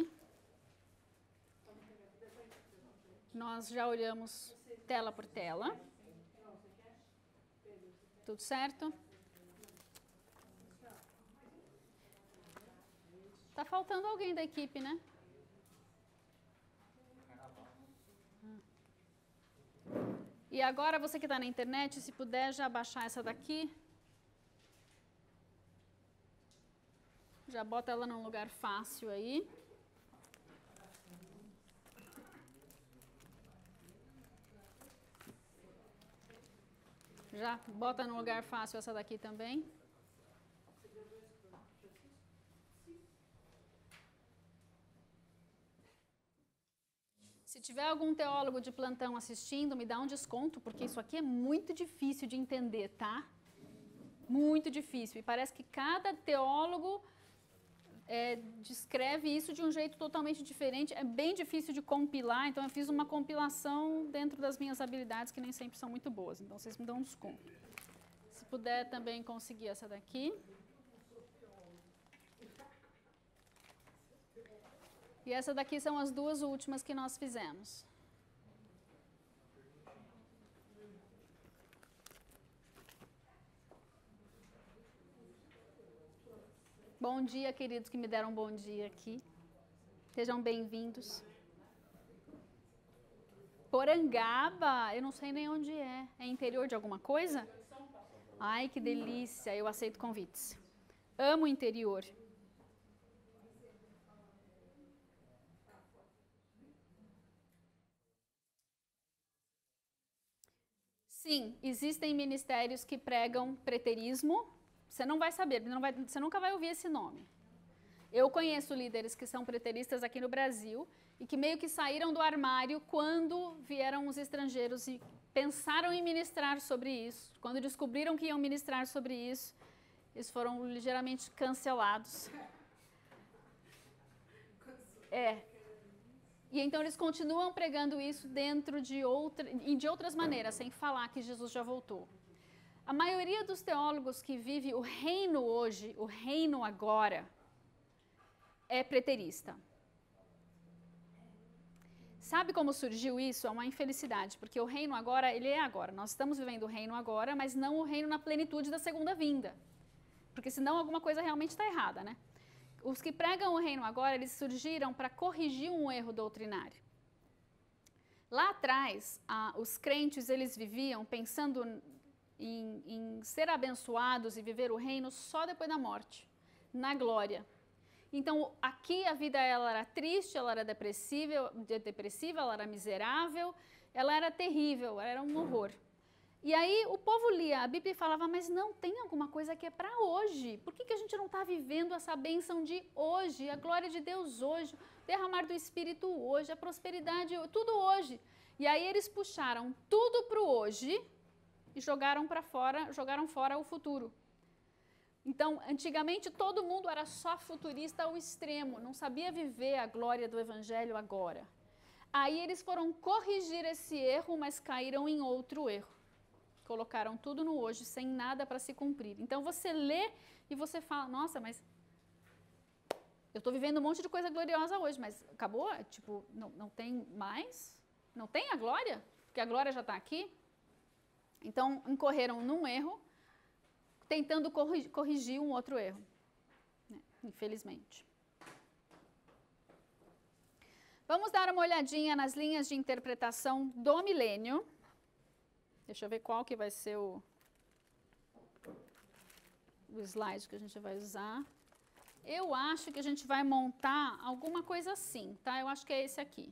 Nós já olhamos tela por tela. Tudo certo? Tá faltando alguém da equipe, né? E agora, você que está na internet, se puder já baixar essa daqui. Já bota ela num lugar fácil aí. Já bota num lugar fácil essa daqui também. Se tiver algum teólogo de plantão assistindo, me dá um desconto, porque isso aqui é muito difícil de entender, tá? Muito difícil. E parece que cada teólogo descreve isso de um jeito totalmente diferente. É bem difícil de compilar, então eu fiz uma compilação dentro das minhas habilidades, que nem sempre são muito boas. Então vocês me dão um desconto. Se puder também conseguir essa daqui. E essa daqui são as duas últimas que nós fizemos. Bom dia, queridos que me deram um bom dia aqui. Sejam bem-vindos. Porangaba, eu não sei nem onde é. É interior de alguma coisa? Ai, que delícia, eu aceito convites. Amo o interior. Sim, existem ministérios que pregam preterismo. Você não vai saber, você nunca vai ouvir esse nome. Eu conheço líderes que são preteristas aqui no Brasil e que meio que saíram do armário quando vieram os estrangeiros e pensaram em ministrar sobre isso. Quando descobriram que iam ministrar sobre isso, eles foram ligeiramente cancelados. E então eles continuam pregando isso dentro de outras maneiras, sem falar que Jesus já voltou. A maioria dos teólogos que vive o reino hoje, o reino agora, é preterista. Sabe como surgiu isso? É uma infelicidade, porque o reino agora, ele é agora. Nós estamos vivendo o reino agora, mas não o reino na plenitude da segunda vinda. Porque senão alguma coisa realmente está errada, né? Os que pregam o reino agora, eles surgiram para corrigir um erro doutrinário. Lá atrás, os crentes, eles viviam pensando em ser abençoados e viver o reino só depois da morte, na glória. Então, aqui a vida ela era triste, ela era depressiva, ela era miserável, ela era terrível, era um horror. E aí o povo lia a Bíblia e falava, mas não, tem alguma coisa que é para hoje. Por que a gente não está vivendo essa bênção de hoje, a glória de Deus hoje, o derramar do Espírito hoje, a prosperidade, tudo hoje. E aí eles puxaram tudo para o hoje e jogaram fora o futuro. Então, antigamente todo mundo era só futurista ao extremo, não sabia viver a glória do Evangelho agora. Aí eles foram corrigir esse erro, mas caíram em outro erro. Colocaram tudo no hoje, sem nada para se cumprir. Então você lê e você fala, nossa, mas eu estou vivendo um monte de coisa gloriosa hoje, mas acabou? Tipo, não tem mais? Não tem a glória? Porque a glória já está aqui? Então, incorreram num erro, tentando corrigir um outro erro, né? Infelizmente. Vamos dar uma olhadinha nas linhas de interpretação do milênio. Deixa eu ver qual que vai ser o slide que a gente vai usar. Eu acho que a gente vai montar alguma coisa assim, tá? Eu acho que é esse aqui.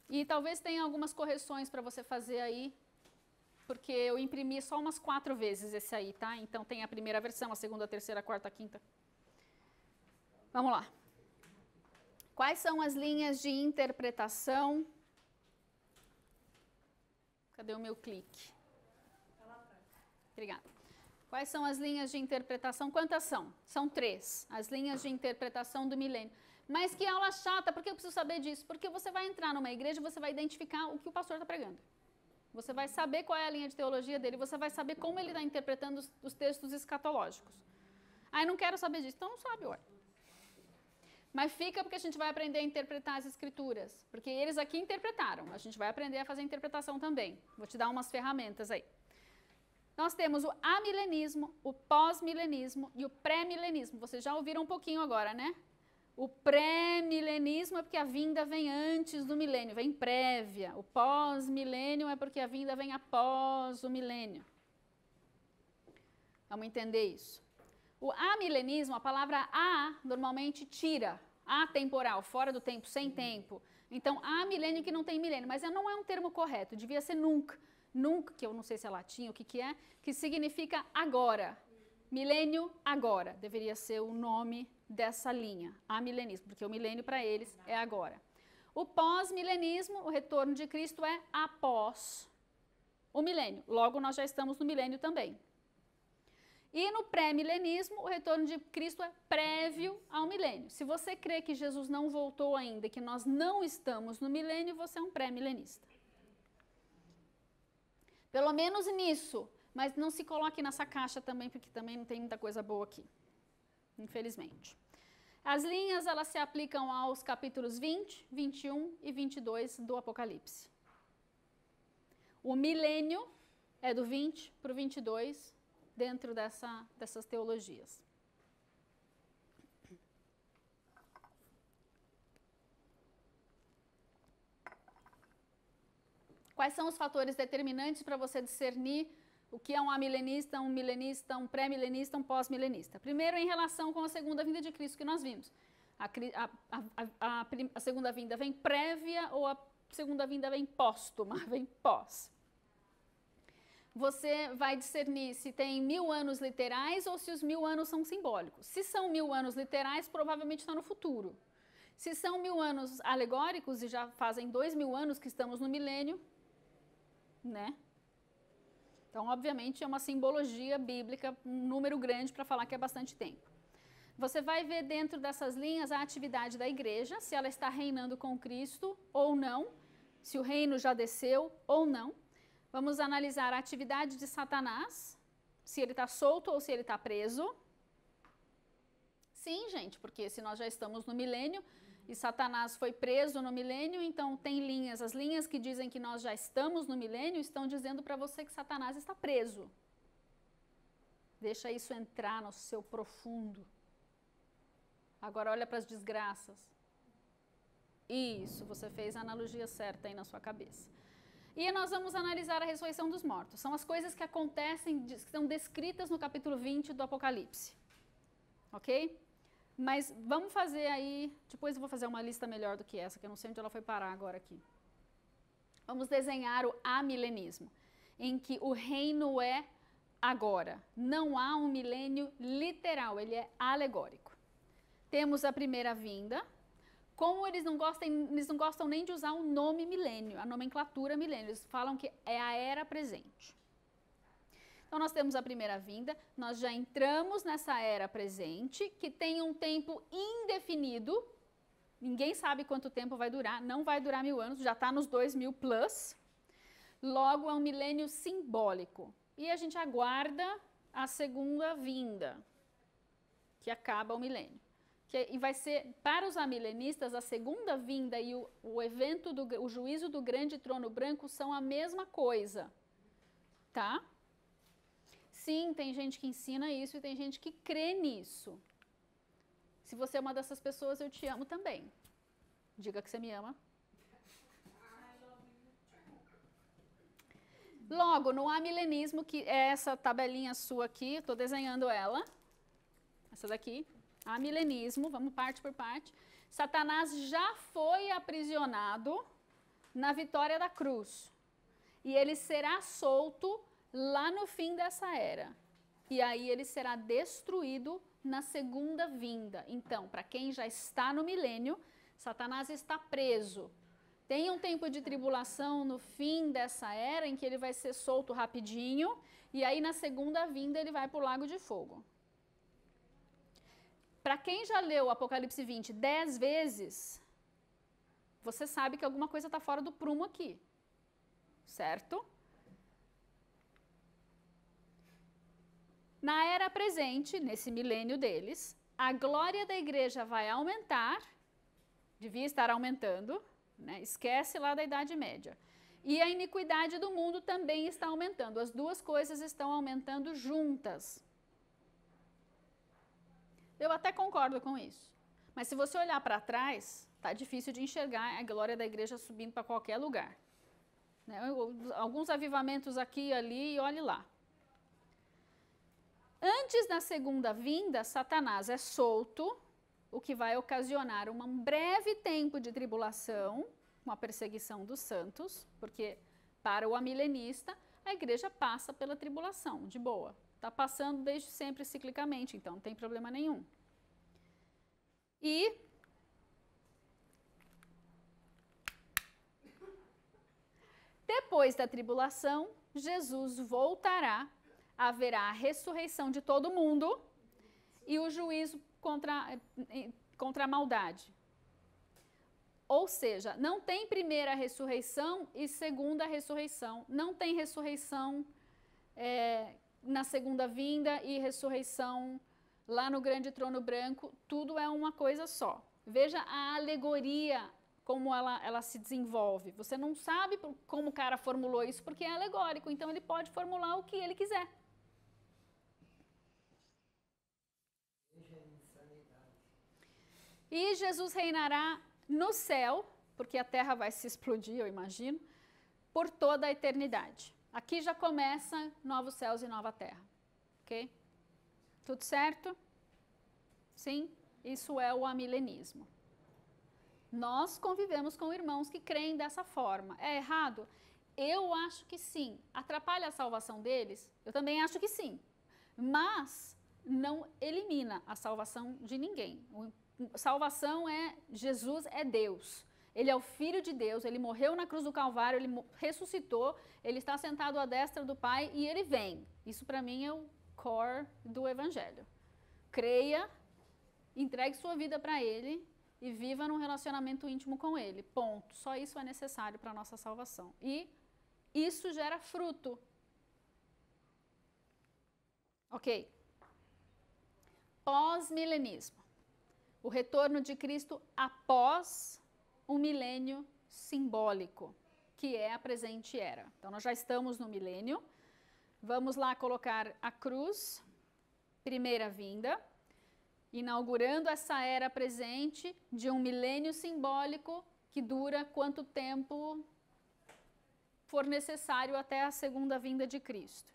E talvez tenha algumas correções para você fazer aí, porque eu imprimi só umas 4 vezes esse aí, tá? Então tem a primeira versão, a segunda, a terceira, a quarta, a quinta. Vamos lá. Quais são as linhas de interpretação? Cadê o meu clique? Obrigada. Quais são as linhas de interpretação? Quantas são? São 3. As linhas de interpretação do milênio. Mas que aula chata, por que eu preciso saber disso? Porque você vai entrar numa igreja e você vai identificar o que o pastor está pregando. Você vai saber qual é a linha de teologia dele, você vai saber como ele está interpretando os textos escatológicos. Ah, eu não quero saber disso, então não sabe, ué. Mas fica porque a gente vai aprender a interpretar as escrituras. Porque eles aqui interpretaram, a gente vai aprender a fazer interpretação também. Vou te dar umas ferramentas aí. Nós temos o amilenismo, o pós-milenismo e o pré-milenismo. Vocês já ouviram um pouquinho agora, né? O pré-milenismo é porque a vinda vem antes do milênio, vem prévia. O pós-milênio é porque a vinda vem após o milênio. Vamos entender isso. O amilenismo, a palavra a normalmente tira, atemporal, fora do tempo, sem tempo. Então, há milênio que não tem milênio, mas não é um termo correto, devia ser nunca. Nunca, que eu não sei se é latim, o que é, que significa agora. Milênio agora, deveria ser o nome dessa linha, amilenismo, porque o milênio para eles é agora. O pós-milenismo, o retorno de Cristo é após o milênio. Logo, nós já estamos no milênio também. E no pré-milenismo, o retorno de Cristo é prévio ao milênio. Se você crê que Jesus não voltou ainda, que nós não estamos no milênio, você é um pré-milenista. Pelo menos nisso, mas não se coloque nessa caixa também, porque também não tem muita coisa boa aqui, infelizmente. As linhas, elas se aplicam aos capítulos 20, 21 e 22 do Apocalipse. O milênio é do 20 para o 22, dentro dessas teologias. Quais são os fatores determinantes para você discernir o que é um amilenista, um pré-milenista, um pós-milenista? Primeiro, em relação com a segunda vinda de Cristo que nós vimos. A segunda vinda vem prévia ou a segunda vinda vem póstuma, vem pós. Você vai discernir se tem 1000 anos literais ou se os 1000 anos são simbólicos. Se são 1000 anos literais, provavelmente está no futuro. Se são 1000 anos alegóricos, e já fazem 2000 anos que estamos no milênio, né? Então, obviamente, é uma simbologia bíblica, um número grande para falar que é bastante tempo. Você vai ver dentro dessas linhas a atividade da igreja, se ela está reinando com Cristo ou não, se o reino já desceu ou não. Vamos analisar a atividade de Satanás, se ele está solto ou se ele está preso. Sim, gente, porque se nós já estamos no milênio e Satanás foi preso no milênio, então tem linhas. As linhas que dizem que nós já estamos no milênio estão dizendo para você que Satanás está preso. Deixa isso entrar no seu profundo. Agora olha para as desgraças. Isso, você fez a analogia certa aí na sua cabeça. E nós vamos analisar a ressurreição dos mortos. São as coisas que acontecem, que são descritas no capítulo 20 do Apocalipse. Ok? Mas vamos fazer aí, depois eu vou fazer uma lista melhor do que essa, que eu não sei onde ela foi parar agora aqui. Vamos desenhar o amilenismo, em que o reino é agora. Não há um milênio literal, ele é alegórico. Temos a primeira vinda. Como eles não gostam nem de usar o nome milênio, a nomenclatura milênio, eles falam que é a era presente. Então nós temos a primeira vinda, nós já entramos nessa era presente, que tem um tempo indefinido, ninguém sabe quanto tempo vai durar, não vai durar 1000 anos, já está nos 2000 plus, logo é um milênio simbólico. E a gente aguarda a segunda vinda, que acaba o milênio. E vai ser, para os amilenistas, a segunda vinda e o evento, o juízo do grande trono branco são a mesma coisa, tá? Sim, tem gente que ensina isso e tem gente que crê nisso. Se você é uma dessas pessoas, eu te amo também. Diga que você me ama. Logo, no amilenismo, que é essa tabelinha sua aqui, estou desenhando ela, essa daqui. Amilenismo, vamos parte por parte. Satanás já foi aprisionado na vitória da cruz. E ele será solto lá no fim dessa era. E aí ele será destruído na segunda vinda. Então, para quem já está no milênio, Satanás está preso. Tem um tempo de tribulação no fim dessa era, em que ele vai ser solto rapidinho. E aí na segunda vinda ele vai para o lago de fogo. Para quem já leu o Apocalipse 20 10 vezes, você sabe que alguma coisa está fora do prumo aqui, certo? Na era presente, nesse milênio deles, a glória da igreja vai aumentar, devia estar aumentando, né? Esquece lá da Idade Média. E a iniquidade do mundo também está aumentando, as duas coisas estão aumentando juntas. Eu até concordo com isso. Mas se você olhar para trás, tá difícil de enxergar a glória da igreja subindo para qualquer lugar. Né? Alguns avivamentos aqui e ali, e olhe lá. Antes da segunda vinda, Satanás é solto, o que vai ocasionar um breve tempo de tribulação, uma perseguição dos santos, porque para o amilenista, a igreja passa pela tribulação, de boa. Está passando desde sempre ciclicamente, então não tem problema nenhum. E depois da tribulação, Jesus voltará, haverá a ressurreição de todo mundo e o juízo contra a maldade. Ou seja, não tem primeira ressurreição e segunda ressurreição. Não tem ressurreição na segunda vinda e ressurreição lá no grande trono branco, tudo é uma coisa só. Veja a alegoria, como ela se desenvolve. Você não sabe como o cara formulou isso, porque é alegórico, então ele pode formular o que ele quiser. E Jesus reinará no céu, porque a terra vai se explodir, eu imagino, por toda a eternidade. Aqui já começa novos céus e nova terra, ok? Tudo certo? Sim, isso é o amilenismo. Nós convivemos com irmãos que creem dessa forma. É errado? Eu acho que sim. Atrapalha a salvação deles? Eu também acho que sim. Mas não elimina a salvação de ninguém. Salvação é Jesus é Deus. Ele é o Filho de Deus, ele morreu na cruz do Calvário, ele ressuscitou, ele está sentado à destra do Pai e ele vem. Isso para mim é o core do Evangelho. Creia, entregue sua vida para ele e viva num relacionamento íntimo com ele. Ponto. Só isso é necessário para a nossa salvação. E isso gera fruto. Ok. Pós-milenismo. O retorno de Cristo após um milênio simbólico, que é a presente era. Então, nós já estamos no milênio. Vamos lá colocar a cruz, primeira vinda. inaugurando essa era presente de um milênio simbólico que dura quanto tempo for necessário até a segunda vinda de Cristo.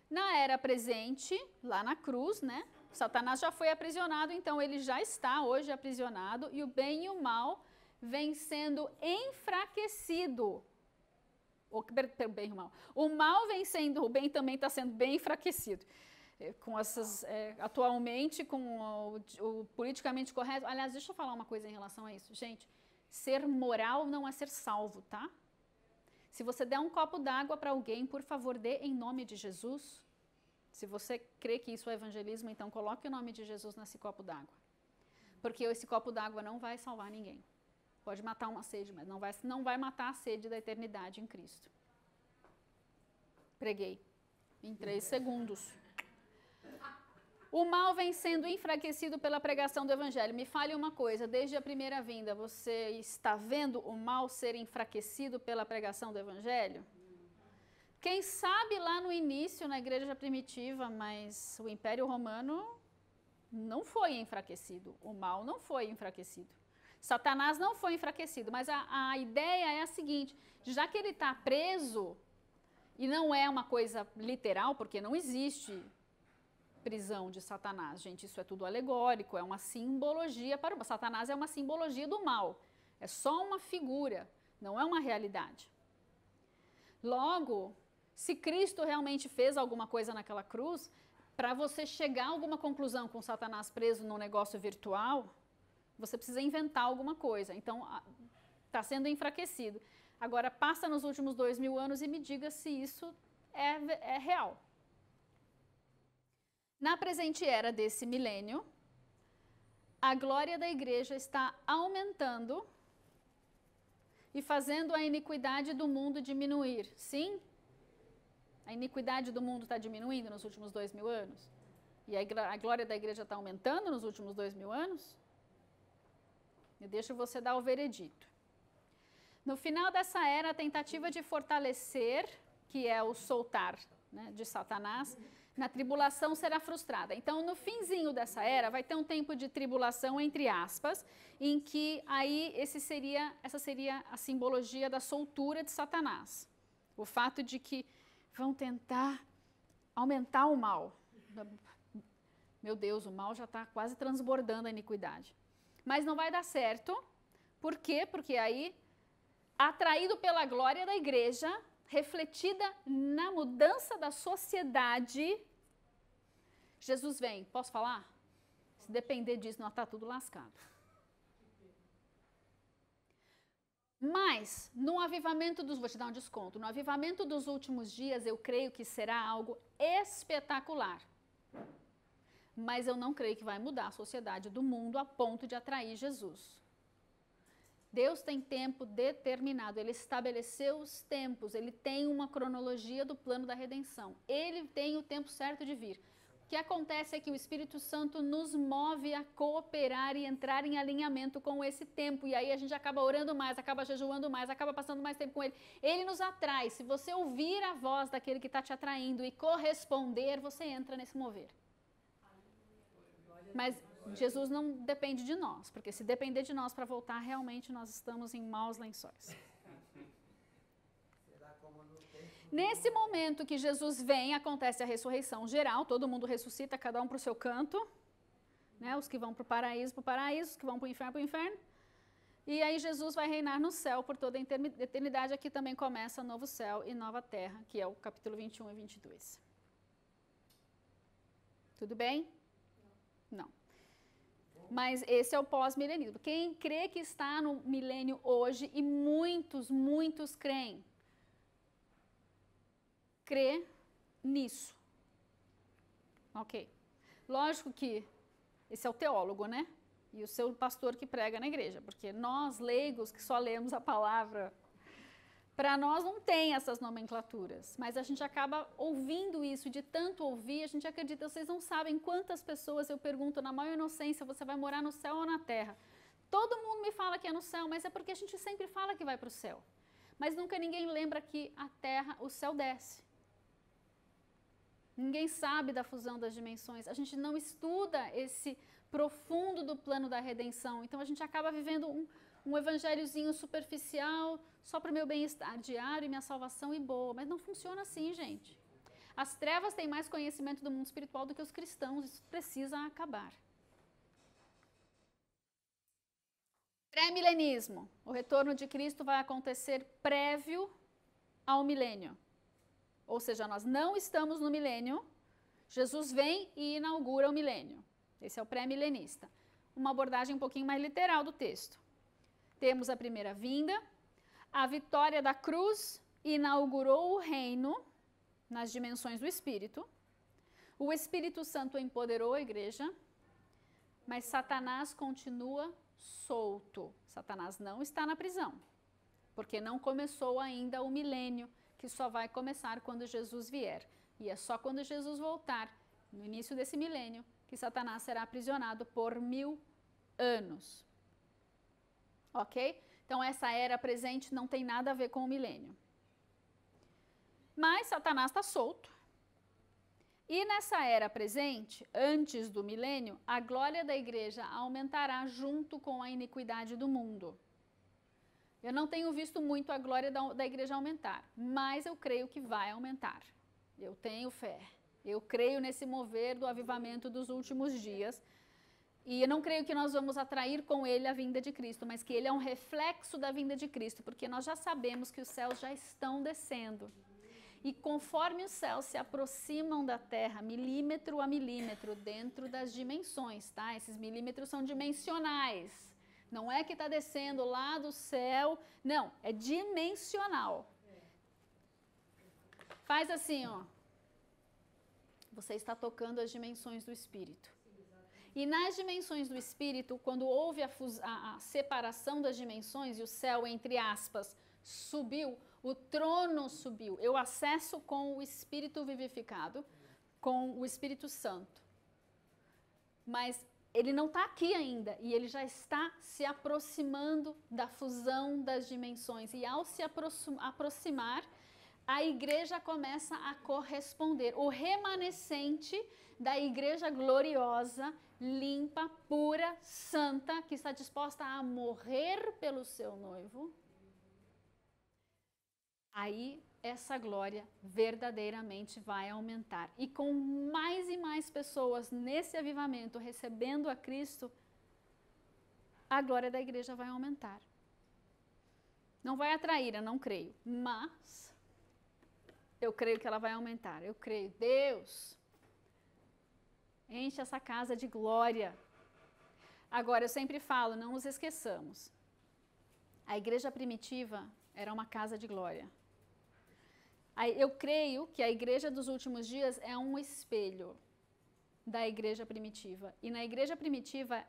Na era presente, lá na cruz, né? Satanás já foi aprisionado, então ele já está hoje aprisionado, e o bem e o mal vem sendo enfraquecido. Bem e o mal. O mal vem sendo, o bem também está sendo bem enfraquecido. Com essas, atualmente, com o politicamente correto. Aliás, deixa eu falar uma coisa em relação a isso. Gente, ser moral não é ser salvo, tá? Se você der um copo d'água para alguém, por favor, dê em nome de Jesus. Se você crê que isso é evangelismo, então coloque o nome de Jesus nesse copo d'água. Porque esse copo d'água não vai salvar ninguém. Pode matar uma sede, mas não vai matar a sede da eternidade em Cristo. Preguei em 3 segundos. O mal vem sendo enfraquecido pela pregação do evangelho. Me fale uma coisa, desde a primeira vinda, você está vendo o mal ser enfraquecido pela pregação do evangelho? Quem sabe lá no início, na igreja primitiva, mas o Império Romano não foi enfraquecido, o mal não foi enfraquecido. Satanás não foi enfraquecido, mas a ideia é a seguinte, já que ele está preso, e não é uma coisa literal, porque não existe prisão de Satanás, gente, isso é tudo alegórico, é uma simbologia para o Satanás, é uma simbologia do mal, é só uma figura, não é uma realidade. Logo, se Cristo realmente fez alguma coisa naquela cruz, para você chegar a alguma conclusão com Satanás preso num negócio virtual, você precisa inventar alguma coisa. Então, está sendo enfraquecido. Agora, passa nos últimos 2000 anos e me diga se isso é real. Na presente era desse milênio, a glória da igreja está aumentando e fazendo a iniquidade do mundo diminuir. Sim? A iniquidade do mundo está diminuindo nos últimos 2000 anos? E a glória da igreja está aumentando nos últimos 2000 anos? Eu deixo você dar o veredito. No final dessa era, a tentativa de fortalecer, que é o soltar, né, de Satanás, na tribulação será frustrada. Então, no finzinho dessa era, vai ter um tempo de tribulação, entre aspas, em que aí essa seria a simbologia da soltura de Satanás. O fato de que vão tentar aumentar o mal. Meu Deus, o mal já está quase transbordando a iniquidade. Mas não vai dar certo. Por quê? Porque aí, atraído pela glória da igreja, refletida na mudança da sociedade, Jesus vem. Posso falar? Se depender disso, nós está tudo lascado. Mas, no avivamento vou te dar um desconto, no avivamento dos últimos dias, eu creio que será algo espetacular. Mas eu não creio que vai mudar a sociedade do mundo a ponto de atrair Jesus. Deus tem tempo determinado, Ele estabeleceu os tempos, Ele tem uma cronologia do plano da redenção. Ele tem o tempo certo de vir. O que acontece é que o Espírito Santo nos move a cooperar e entrar em alinhamento com esse tempo. E aí a gente acaba orando mais, acaba jejuando mais, acaba passando mais tempo com Ele. Ele nos atrai. Se você ouvir a voz daquele que está te atraindo e corresponder, você entra nesse mover. Mas Jesus não depende de nós, porque se depender de nós para voltar, realmente nós estamos em maus lençóis. Nesse momento que Jesus vem, acontece a ressurreição geral, todo mundo ressuscita, cada um para o seu canto, né? Os que vão para o paraíso, os que vão para o inferno. E aí Jesus vai reinar no céu por toda a eternidade. Aqui também começa novo céu e nova terra, que é o capítulo 21 e 22. Tudo bem? Não. Mas esse é o pós-milenismo. Quem crê que está no milênio hoje, e muitos creem, crê nisso. Ok. Lógico que esse é o teólogo, né? E o seu pastor que prega na igreja, porque nós, leigos, que só lemos a palavra, para nós não tem essas nomenclaturas, mas a gente acaba ouvindo isso, de tanto ouvir, a gente acredita, vocês não sabem quantas pessoas eu pergunto na maior inocência, você vai morar no céu ou na terra? Todo mundo me fala que é no céu, mas é porque a gente sempre fala que vai para o céu. Mas nunca ninguém lembra que a terra, o céu desce. Ninguém sabe da fusão das dimensões. A gente não estuda esse profundo do plano da redenção. Então a gente acaba vivendo um evangelhozinho superficial, só para o meu bem-estar diário e minha salvação e boa. Mas não funciona assim, gente. As trevas têm mais conhecimento do mundo espiritual do que os cristãos. Isso precisa acabar. Pré-milenismo. O retorno de Cristo vai acontecer prévio ao milênio. Ou seja, nós não estamos no milênio. Jesus vem e inaugura o milênio. Esse é o pré-milenista. Uma abordagem um pouquinho mais literal do texto. Temos a primeira vinda. A vitória da cruz inaugurou o reino nas dimensões do Espírito. O Espírito Santo empoderou a igreja, mas Satanás continua solto. Satanás não está na prisão, porque não começou ainda o milênio, que só vai começar quando Jesus vier. E é só quando Jesus voltar, no início desse milênio, que Satanás será aprisionado por 1000 anos. Ok? Então essa era presente não tem nada a ver com o milênio. Mas Satanás está solto. E nessa era presente, antes do milênio, a glória da igreja aumentará junto com a iniquidade do mundo. Eu não tenho visto muito a glória da igreja aumentar, mas eu creio que vai aumentar. Eu tenho fé. Eu creio nesse mover do avivamento dos últimos dias. E eu não creio que nós vamos atrair com ele a vinda de Cristo, mas que ele é um reflexo da vinda de Cristo, porque nós já sabemos que os céus já estão descendo. E conforme os céus se aproximam da terra, milímetro a milímetro, dentro das dimensões, tá? Esses milímetros são dimensionais. Não é que está descendo lá do céu, não, é dimensional. Faz assim, ó. Você está tocando as dimensões do Espírito. E nas dimensões do Espírito, quando houve a separação das dimensões e o céu, entre aspas, subiu, o trono subiu. Eu acesso com o Espírito vivificado, com o Espírito Santo. Mas ele não está aqui ainda e ele já está se aproximando da fusão das dimensões. E ao se aproximar, a igreja começa a corresponder. O remanescente da igreja gloriosa, limpa, pura, santa, que está disposta a morrer pelo seu noivo. Aí essa glória verdadeiramente vai aumentar. E com mais e mais pessoas nesse avivamento recebendo a Cristo, a glória da igreja vai aumentar. Não vai atrair, eu não creio, mas eu creio que ela vai aumentar. Eu creio, Deus, enche essa casa de glória. Agora, eu sempre falo, não nos esqueçamos, a igreja primitiva era uma casa de glória. Eu creio que a igreja dos últimos dias é um espelho da igreja primitiva. E na igreja primitiva,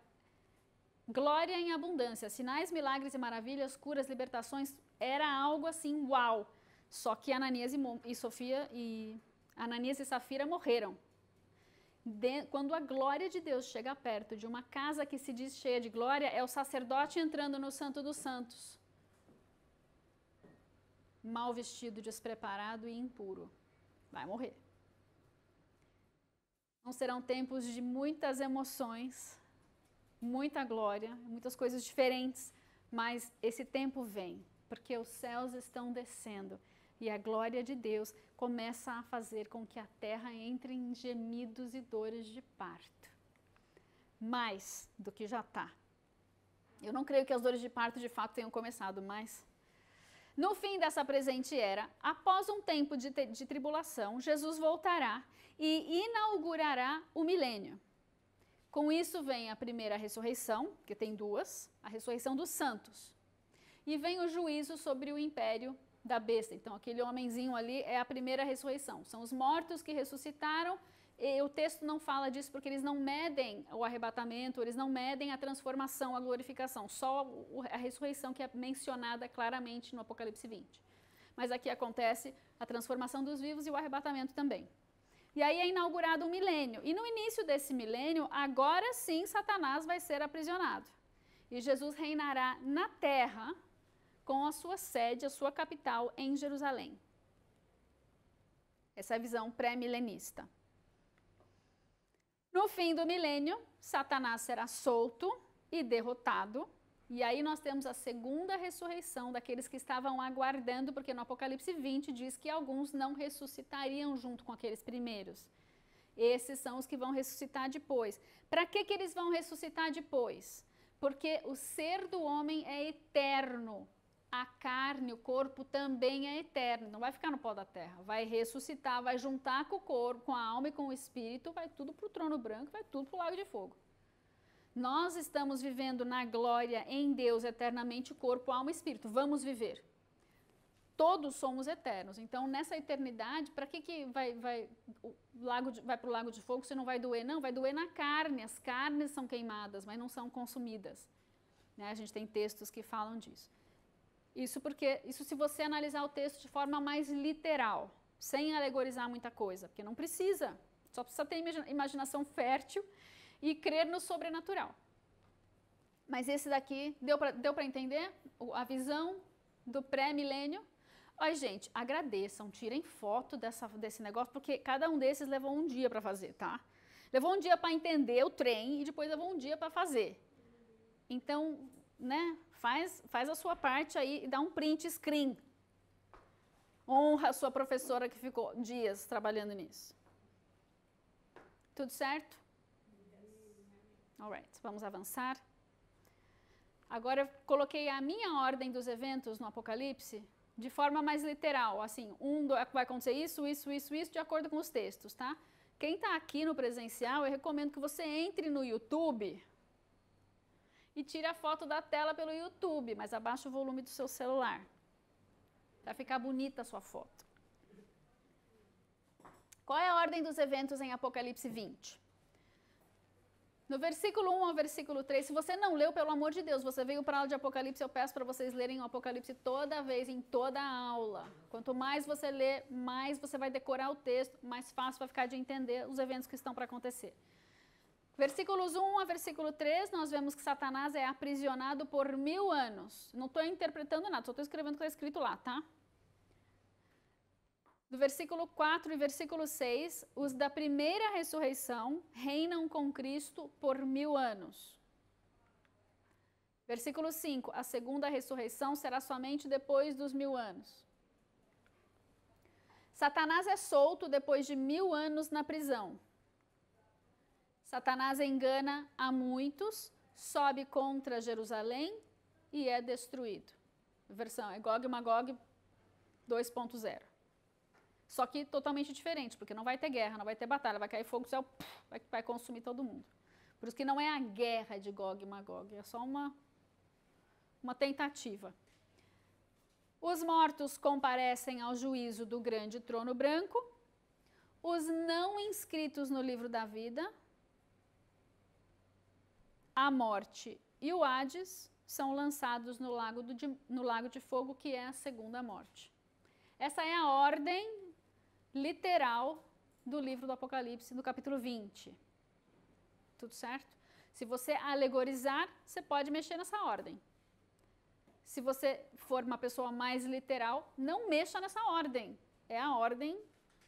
glória em abundância, sinais, milagres e maravilhas, curas, libertações, era algo assim, uau. Só que Ananias e Safira morreram. Quando a glória de Deus chega perto de uma casa que se diz cheia de glória, é o sacerdote entrando no Santo dos Santos. Mal vestido, despreparado e impuro. Vai morrer. Não serão tempos de muitas emoções, muita glória, muitas coisas diferentes, mas esse tempo vem, porque os céus estão descendo e a glória de Deus começa a fazer com que a terra entre em gemidos e dores de parto. Mais do que já está. Eu não creio que as dores de parto de fato tenham começado, mas no fim dessa presente era, após um tempo de tribulação, Jesus voltará e inaugurará o milênio. Com isso vem a primeira ressurreição, que tem duas, a ressurreição dos santos. E vem o juízo sobre o império da besta. Então, aquele homenzinho ali é a primeira ressurreição. São os mortos que ressuscitaram. E o texto não fala disso porque eles não medem o arrebatamento, eles não medem a transformação, a glorificação, só a ressurreição que é mencionada claramente no Apocalipse 20. Mas aqui acontece a transformação dos vivos e o arrebatamento também. E aí é inaugurado um milênio. E no início desse milênio, agora sim Satanás vai ser aprisionado. E Jesus reinará na terra com a sua sede, a sua capital em Jerusalém. Essa é a visão pré-milenista. No fim do milênio, Satanás será solto e derrotado. E aí nós temos a segunda ressurreição daqueles que estavam aguardando, porque no Apocalipse 20 diz que alguns não ressuscitariam junto com aqueles primeiros. Esses são os que vão ressuscitar depois. Para que eles vão ressuscitar depois? Porque o ser do homem é eterno. A carne, o corpo também é eterno. Não vai ficar no pó da terra. Vai ressuscitar, vai juntar com o corpo, com a alma e com o espírito, vai tudo para o trono branco, vai tudo para o lago de fogo. Nós estamos vivendo na glória em Deus eternamente, corpo, alma e espírito. Vamos viver. Todos somos eternos. Então, nessa eternidade, para que vai para o lago de fogo se não vai doer? Não, vai doer na carne. As carnes são queimadas, mas não são consumidas. Né? A gente tem textos que falam disso. Isso se você analisar o texto de forma mais literal, sem alegorizar muita coisa, porque não precisa. Só precisa ter imaginação fértil e crer no sobrenatural. Mas esse daqui, deu para entender a visão do pré-milênio? Ai, gente, agradeçam, tirem foto desse negócio, porque cada um desses levou um dia para fazer, tá? Levou um dia para entender o trem e depois levou um dia para fazer. Então, né, faz a sua parte aí e dá um print screen. Honra a sua professora que ficou dias trabalhando nisso. Tudo certo? Alright, vamos avançar. Agora eu coloquei a minha ordem dos eventos no Apocalipse de forma mais literal, assim, vai acontecer isso, de acordo com os textos, tá? Quem está aqui no presencial, eu recomendo que você entre no YouTube e tire a foto da tela pelo YouTube, mas abaixa o volume do seu celular, para ficar bonita a sua foto. Qual é a ordem dos eventos em Apocalipse 20? No versículo 1 ao versículo 3, se você não leu, pelo amor de Deus, você veio para a aula de Apocalipse, eu peço para vocês lerem o Apocalipse toda vez, em toda a aula. Quanto mais você lê, mais você vai decorar o texto, mais fácil vai ficar de entender os eventos que estão para acontecer. Versículos 1 a versículo 3, nós vemos que Satanás é aprisionado por 1000 anos. Não estou interpretando nada, só estou escrevendo o que está escrito lá, tá? Do versículo 4 e versículo 6, os da primeira ressurreição reinam com Cristo por 1000 anos. Versículo 5, a segunda ressurreição será somente depois dos 1000 anos. Satanás é solto depois de 1000 anos na prisão. Satanás engana a muitos, sobe contra Jerusalém e é destruído. Versão é Gog e Magog 2.0. Só que totalmente diferente, porque não vai ter guerra, não vai ter batalha, vai cair fogo do céu, vai consumir todo mundo. Por isso que não é a guerra de Gog e Magog, é só uma tentativa. Os mortos comparecem ao juízo do grande trono branco. Os não inscritos no livro da vida, a morte e o Hades são lançados no lago de fogo, que é a segunda morte. Essa é a ordem literal do livro do Apocalipse, do capítulo 20. Tudo certo? Se você alegorizar, você pode mexer nessa ordem. Se você for uma pessoa mais literal, não mexa nessa ordem. É a ordem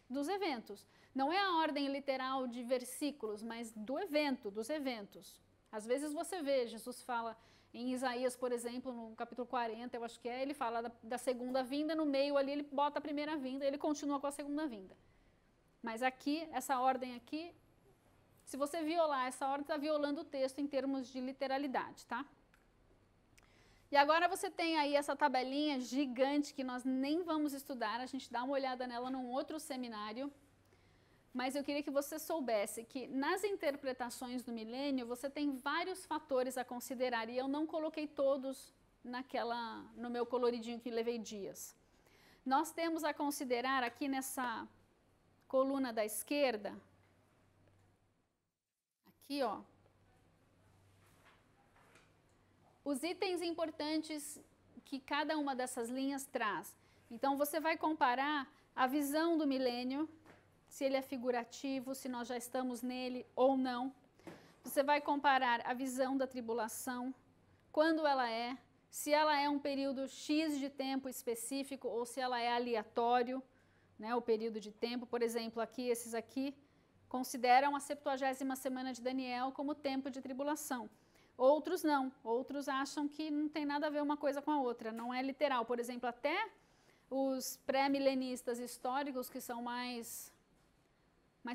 dos eventos. Não é a ordem literal de versículos, mas do evento, dos eventos. Às vezes você vê, Jesus fala em Isaías, por exemplo, no capítulo 40, eu acho que ele fala da segunda vinda, no meio ali ele bota a primeira vinda, ele continua com a segunda vinda. Mas aqui, essa ordem aqui, se você violar essa ordem, está violando o texto em termos de literalidade, tá? E agora você tem aí essa tabelinha gigante que nós nem vamos estudar, a gente dá uma olhada nela num outro seminário. Mas eu queria que você soubesse que nas interpretações do milênio você tem vários fatores a considerar e eu não coloquei todos no meu coloridinho que levei dias. Nós temos a considerar aqui nessa coluna da esquerda, aqui ó, os itens importantes que cada uma dessas linhas traz. Então você vai comparar a visão do milênio, se ele é figurativo, se nós já estamos nele ou não. Você vai comparar a visão da tribulação, quando ela é, se ela é um período X de tempo específico ou se ela é aleatório, né, o período de tempo. Por exemplo, aqui, esses aqui consideram a 70ª semana de Daniel como tempo de tribulação. Outros não, outros acham que não tem nada a ver uma coisa com a outra, não é literal. Por exemplo, até os pré-milenistas históricos, que são mais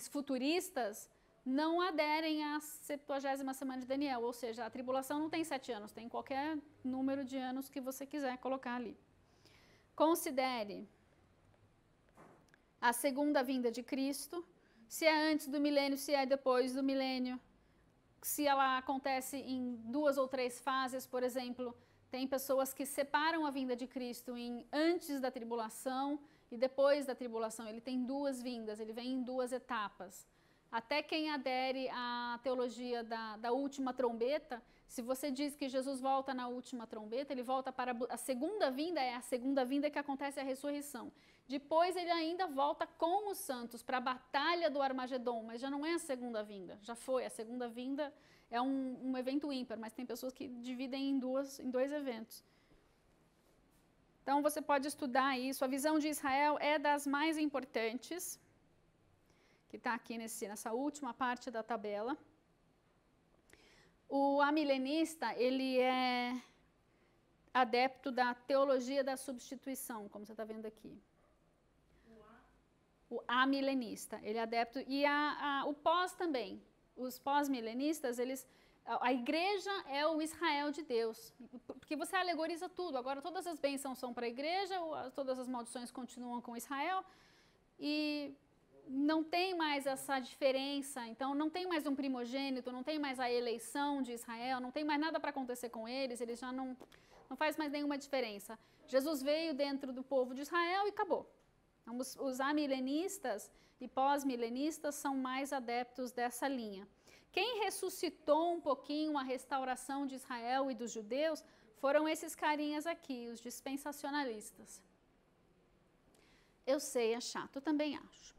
futuristas, não aderem à 70ª semana de Daniel, ou seja, a tribulação não tem 7 anos, tem qualquer número de anos que você quiser colocar ali. Considere a segunda vinda de Cristo, se é antes do milênio, se é depois do milênio, se ela acontece em 2 ou 3 fases, por exemplo, tem pessoas que separam a vinda de Cristo em antes da tribulação e depois da tribulação. Ele tem 2 vindas, ele vem em 2 etapas. Até quem adere à teologia da última trombeta, se você diz que Jesus volta na última trombeta, ele volta para a segunda vinda, é a segunda vinda que acontece a ressurreição. Depois ele ainda volta com os santos para a batalha do Armagedon, mas já não é a segunda vinda, já foi. A segunda vinda é um evento ímpar, mas tem pessoas que dividem em 2 eventos. Então você pode estudar isso. A visão de Israel é das mais importantes, que está aqui nessa última parte da tabela. O amilenista, ele é adepto da teologia da substituição, como você está vendo aqui. O amilenista, ele é adepto, e o pós também. Os pós-milenistas, a igreja é o Israel de Deus, porque você alegoriza tudo. Agora todas as bênçãos são para a igreja, todas as maldições continuam com Israel, e não tem mais essa diferença. Então não tem mais um primogênito, não tem mais a eleição de Israel, não tem mais nada para acontecer com eles já não faz mais nenhuma diferença. Jesus veio dentro do povo de Israel e acabou. Então, os amilenistas e pós-milenistas são mais adeptos dessa linha. Quem ressuscitou um pouquinho a restauração de Israel e dos judeus foram esses carinhas aqui, os dispensacionalistas. Eu sei, é chato, eu também acho.